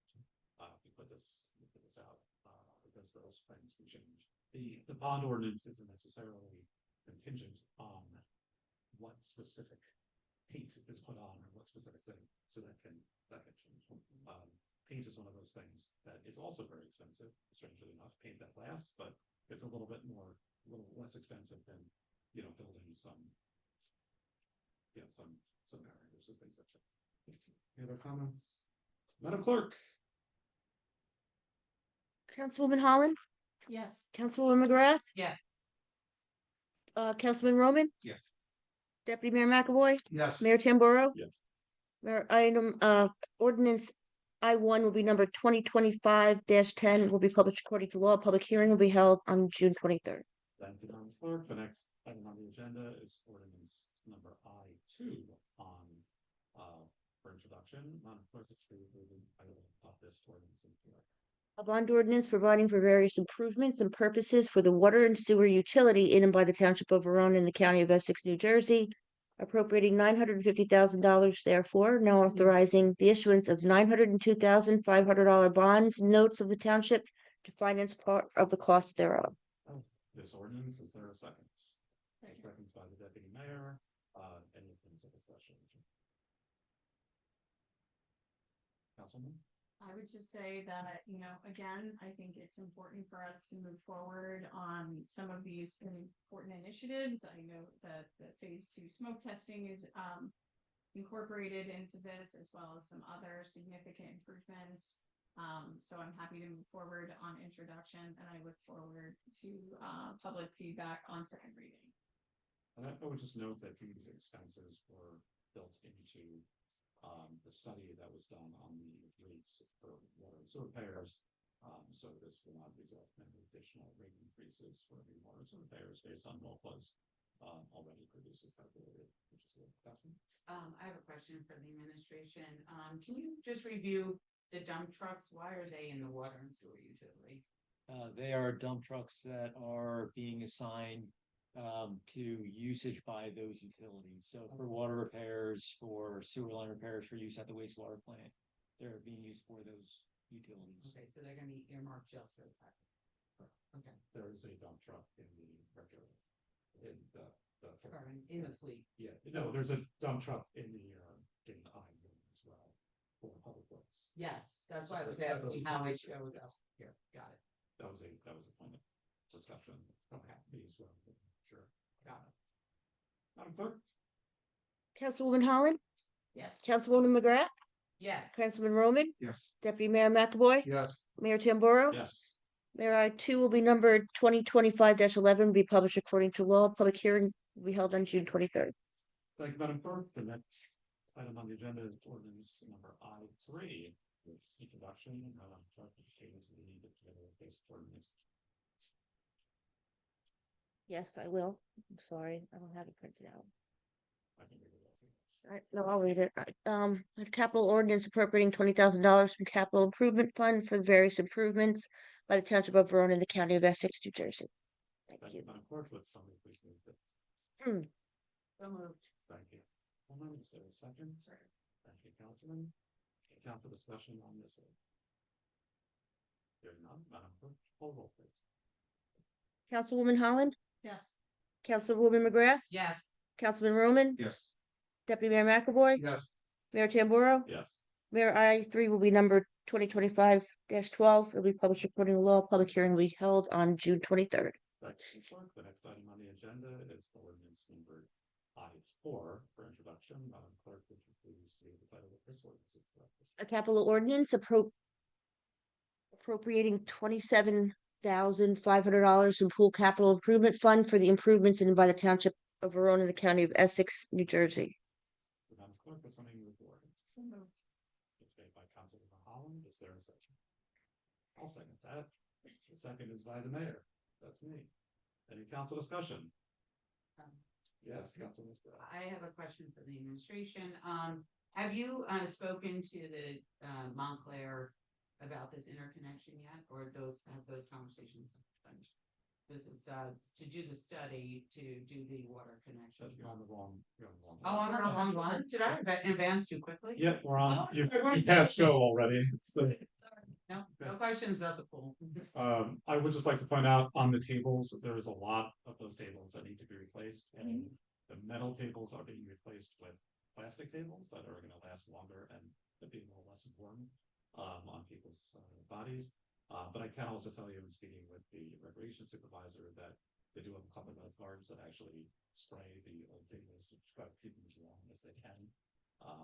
put this out, because those things can change. The bond ordinance isn't necessarily contingent on what specific paint is put on or what specific thing, so that can change. Paint is one of those things that is also very expensive, strangely enough, paint that lasts, but it's a little less expensive than, you know, building some barriers and things like that. Any other comments? Madam Clerk? Councilwoman Holland, Yes. Councilwoman McGrath. Yeah. Councilman Roman. Yes. Deputy Mayor McAvoy, Yes. Mayor Tamboro. Yes. Mayor, ordinance I-1 will be number 2025-10, will be published according to law. Public hearing will be held on June 23rd. Thank you, Madam Clerk. The next item on the agenda is ordinance number I-2 on, for introduction. Madam Clerk, I will pop this ordinance in here. A bond ordinance providing for various improvements and purposes for the water and sewer utility in and by the Township of Verona in the County of Essex, New Jersey, appropriating $950,000, therefore, now authorizing the issuance of $902,500 bonds, notes of the township to finance part of the cost thereof. This ordinance, is there a second? Seconds by the Deputy Mayor. Any things of discussion? Councilman? I would just say that, you know, again, I think it's important for us to move forward on some of these important initiatives. I know that the phase 2 smoke testing is incorporated into this, as well as some other significant improvements. So I'm happy to move forward on introduction, and I look forward to public feedback on second reading. And I would just note that these expenses were built into the study that was done on the rates for water and sewer payers. So this will not result in any additional rate increases for the water and sewer payers based on what was already produced and calculated, which is good. Councilman? I have a question for the administration. Can you just review the dump trucks? Why are they in the water and sewer utility? They are dump trucks that are being assigned to usage by those utilities. So for water repairs, for sewer line repairs, for use at the wastewater plant, they're being used for those utilities. Okay, so they're gonna be earmarked just for that. Okay, There is a dump truck in the regular, in the in the fleet. yeah, no, there's a dump truck in the I-1 as well for public works. Yes, that's why I was asking how it showed up. Here, got it. That was a point of discussion. Okay. Me as well. Sure. Got it. Madam Clerk? Councilwoman Holland, Yes. Councilwoman McGrath, Yes. Councilman Roman, Yes. Deputy Mayor McAvoy, Yes. Mayor Tamboro. Yes. Mayor I-2 will be numbered 2025-11, be published according to law. Public hearing will be held on June 23rd. Thank you, Madam Clerk. The next item on the agenda is ordinance number I-3. With introduction, Madam Clerk, we need to get a basic ordinance. Yes, I will. I'm sorry, I don't have it printed out. I can read it. No, I'll read it. A capital ordinance appropriating $20,000 from capital improvement fund for various improvements by the Township of Verona in the County of Essex, New Jersey. Thank Thank you. you, Madam Clerk. Let's somebody please move this. So moved. Thank you. Hold on, is there a second? Thank you, Councilman. Count for discussion on this one. Hearing none, Madam Clerk, poll roll please. Councilwoman Holland, Yes. Councilwoman McGrath, Yes. Councilman Roman, Yes. Deputy Mayor McAvoy, Yes. Mayor Tamboro. Yes. Mayor I-3 will be numbered 2025-12. It'll be published according to law. Public hearing will be held on June 23rd. Thank you, Clerk. The next item on the agenda is ordinance number I4 for introduction. Madam Clerk, would you please read the title of this ordinance? A capital ordinance appropriating $27,500 from pool capital improvement fund for the improvements in by the Township of Verona, the County of Essex, New Jersey. Madam Clerk, that's something with the ordinance. It's made by Councilman Holland. Is there a second? I'll second that. The second is by the mayor. That's me. Any council discussion? Yes, Councilman. I have a question for the administration. Have you spoken to the Montclair about this interconnection yet, or have those conversations been? This is to do the study to do the water connection. You're on the wrong. Oh, I'm on the wrong one. Did I advance too quickly? Yep, we're on. Oh, You we're- passed go already. So, No, no questions about the pool. I would just like to point out on the tables, there's a lot of those tables that need to be replaced. And the metal tables are being replaced with plastic tables that are gonna last longer and be a little less important on people's bodies. But I can also tell you in speaking with the recreation supervisor that they do have a couple of lifeguards that actually spray the old tables, which try to keep them as long as they can.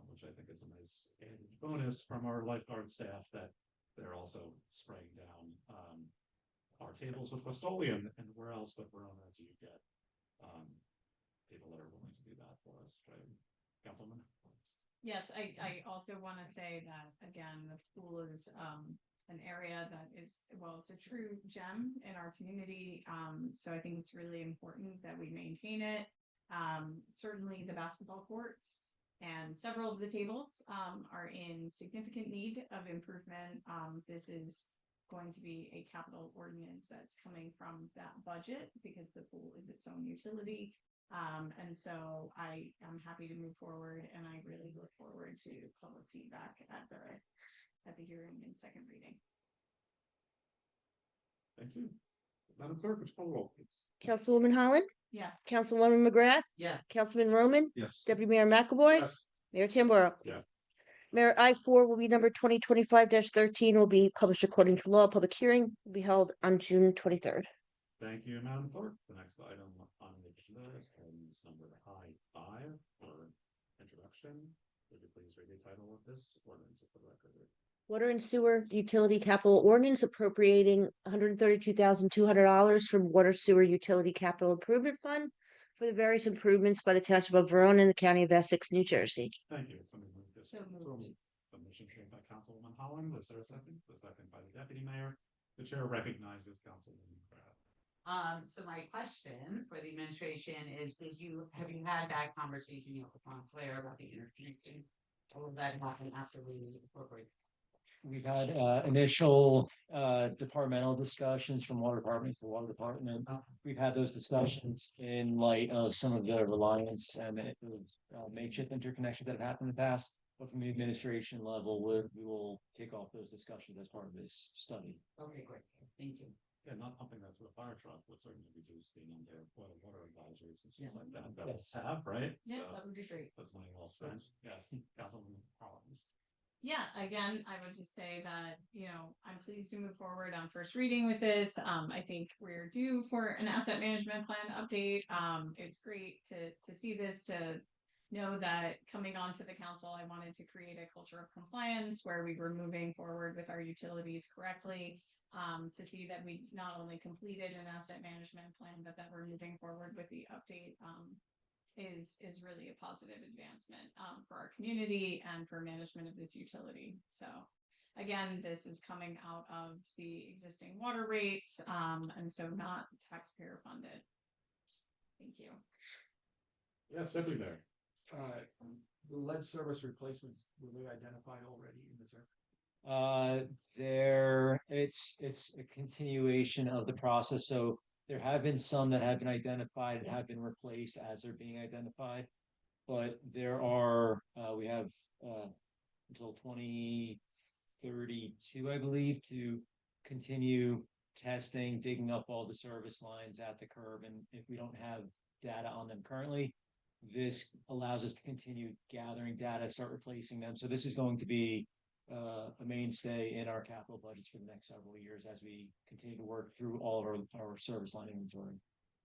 Which I think is a nice added bonus from our lifeguard staff that they're also spraying down our tables with Rust-Oleum, and where else but Verona do you get people that are willing to do that for us, right? Councilman? Yes, I also want to say that, again, the pool is an area that is, well, it's a true gem in our community. So I think it's really important that we maintain it. Certainly the basketball courts and several of the tables are in significant need of improvement. This is going to be a capital ordinance that's coming from that budget because the pool is its own utility. And so I am happy to move forward, and I really look forward to public feedback at the hearing in second reading. Thank you. Madam Clerk, would you call the roll, please? Councilwoman Holland, Yes. Councilwoman McGrath, Yeah. Councilman Roman, Yes. Deputy Mayor McAvoy, Yes. Mayor Tamboro. Yeah. Mayor, I4 will be number 2025-13, will be published according to law. Public hearing will be held on June 23rd. Thank you, Madam Clerk. The next item on the agenda is ordinance number I5 for introduction. Would you please read the title of this ordinance for the record? Water and Sewer Utility Capital Ordinance appropriating $132,200 from Water Sewer Utility Capital Improvement Fund for the various improvements by the Township of Verona in the County of Essex, New Jersey. Thank you. Somebody move this. So moved. The motion made by Councilwoman Holland. Was there a second? The second by the Deputy Mayor. The chair recognizes Councilwoman Pratt. So my question for the administration is, have you had that conversation yet with Montclair about the interconnection? Or will that happen after we incorporate? We've had initial departmental discussions from water department to water department. We've had those discussions in light of some of the reliance and makeshift interconnections that have happened in the past. But from the administration level, we will kick off those discussions as part of this study. Okay, great. Thank you. Yeah, not pumping that to a fire truck would certainly reduce the number of water advisories and things Yeah. like that. That Yes. we have, right? Yeah, So that would be great. that's money well spent. Yes, Councilwoman Collins. Yeah, again, I would just say that, I'm pleased to move forward on first reading with this. I think we're due for an asset management plan update. It's great to see this, to know that coming onto the council, I wanted to create a culture of compliance where we were moving forward with our utilities correctly. To see that we not only completed an asset management plan, but that we're moving forward with the update, is really a positive advancement for our community and for management of this utility. So again, this is coming out of the existing water rates, and so not taxpayer funded. Thank you. Yes, Deputy Mayor. The lead service replacements, were they identified already in the survey? It's a continuation of the process. So there have been some that have been identified and have been replaced as they're being identified. But there are, we have until 2032, I believe, to continue testing, digging up all the service lines at the curb. And if we don't have data on them currently, this allows us to continue gathering data, start replacing them. So this is going to be a mainstay in our capital budgets for the next several years as we continue to work through all of our service line inventory.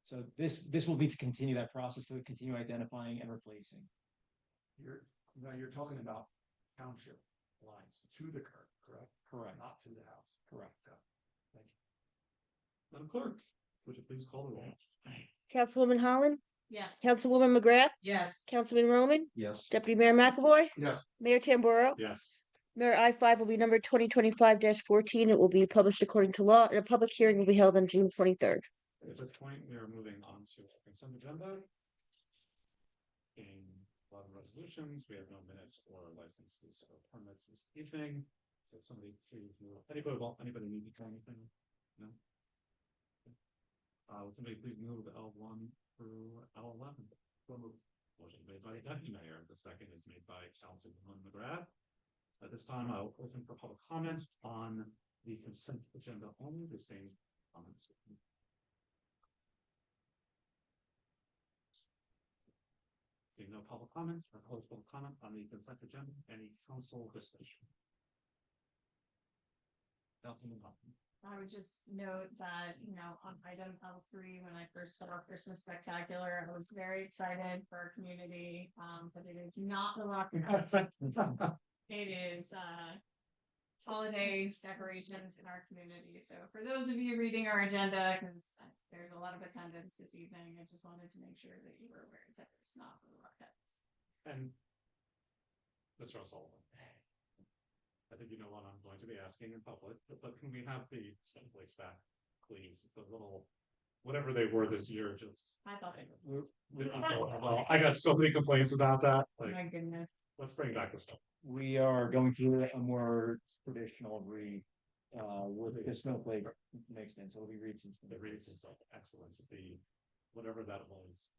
So this will be to continue that process, to continue identifying and replacing. Now you're talking about township lines to the curb, correct? Correct. Not to the house. Correct. Thank you. Madam Clerk, would you please call the roll? Councilwoman Holland, Yes. Councilwoman McGrath, Yes. Councilman Roman, Yes. Deputy Mayor McAvoy, Yes. Mayor Tamboro. Yes. Mayor I-5 will be numbered 2025-14. It will be published according to law, and a public hearing will be held on June 23rd. At this point, we are moving on to the consent agenda. In a lot of resolutions, we have no minutes or licenses or permits this evening. So somebody please move, anybody need to try anything? No? Would somebody please move L1 through L11? Motion made by Deputy Mayor. The second is made by Councilwoman McGrath. At this time, I'll open for public comment on the consent agenda only, the same comments. Seeing no public comments or close public comment on the consent agenda, any council discussion? Councilman Hoffman. I would just note that, on item L3, when I first saw our Christmas spectacular, I was very excited for our community, but it is not the rock. It is, holiday decorations in our community. So for those of you reading our agenda, because there's a lot of attendance this evening, I just wanted to make sure that you were aware that it's not for the Rockettes. And Mr. O'Sullivan, I think you know what I'm going to be asking in public, but can we have the stamp plates back, please? The little, whatever they were this year, just. I thought it Well, I got so many complaints about that, was. like, My goodness. let's bring back the stuff. We are going through a more traditional with the snowflake mixed in, so it'll be reeds and The reads and stuff, excellence, whatever that was,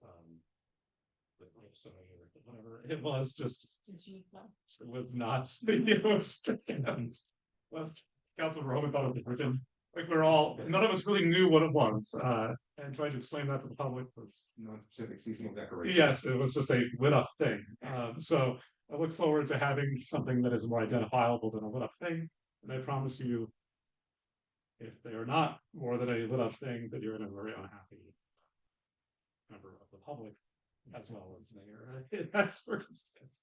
whatever it was, just, it was not, it was. Well, Council Roman thought it was written, like none of us really knew what it was, and trying to explain that to the public was. Non-specific seasonal decoration. Yes, it was just a lit up thing, so I look forward to having something that is more identifiable than a lit up thing, and I promise you. If they are not more than a lit up thing, that you're in a very unhappy member of the public, as well as mayor, in that circumstance.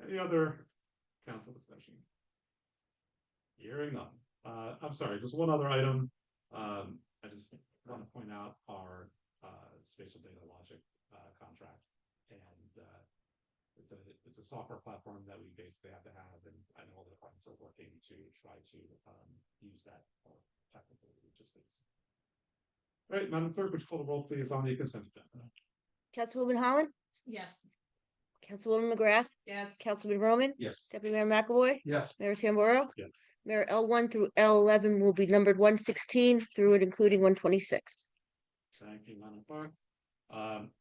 Any other council discussion? Hearing none. I'm sorry, just one other item. I just want to point out our spatial data logic contract, and it's a software platform that we basically have to have, and I know all the departments are working to try to use that for technical logistics. All right, Madam Clerk, would you call the roll, please, on the consent agenda? Councilwoman Holland, Yes. Councilwoman McGrath, Yes. Councilman Roman, Yes. Deputy Mayor McAvoy, Yes. Mayor Tamboro. Yes. Mayor L1 through L11 will be numbered 116 through and including 126. Thank you, Madam Clerk.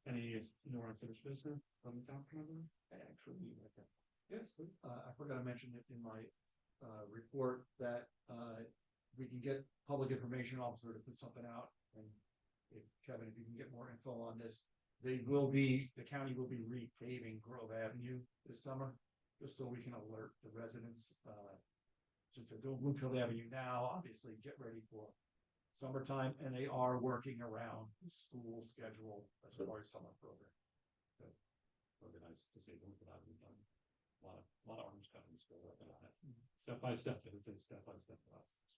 Any more unfinished business from the council member? Yes, please. I forgot to mention it in my report that we can get public information officer to put something out, and if Kevin, if you can get more info on this, the county will be repaving Grove Avenue this summer, just so we can alert the residents. Since they're doing Bloomfield Avenue now, obviously get ready for summertime, and they are working around the school schedule as far as summer program. Organized to say Bloomfield Avenue done. A lot of orange cousins still working on it. Step by step, it's a step by step process.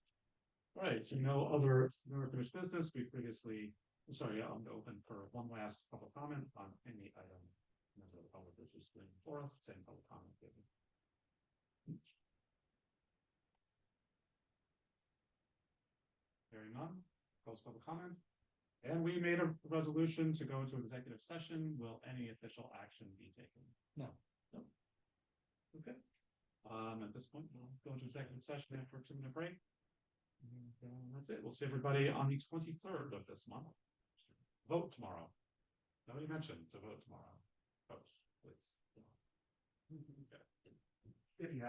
All right, so no other finished business. We previously, sorry, I'm open for one last public comment on any item. The public is just doing for us, same public comment given. Hearing none, close public comment. And we made a resolution to go into executive session. Will any official action be taken? No. No. Okay. At this point, we'll go into executive session after a 2-minute break. And that's it. We'll see everybody on the 23rd of this month. Vote tomorrow. Nobody mentioned to vote tomorrow. Vote, please. Okay. If you have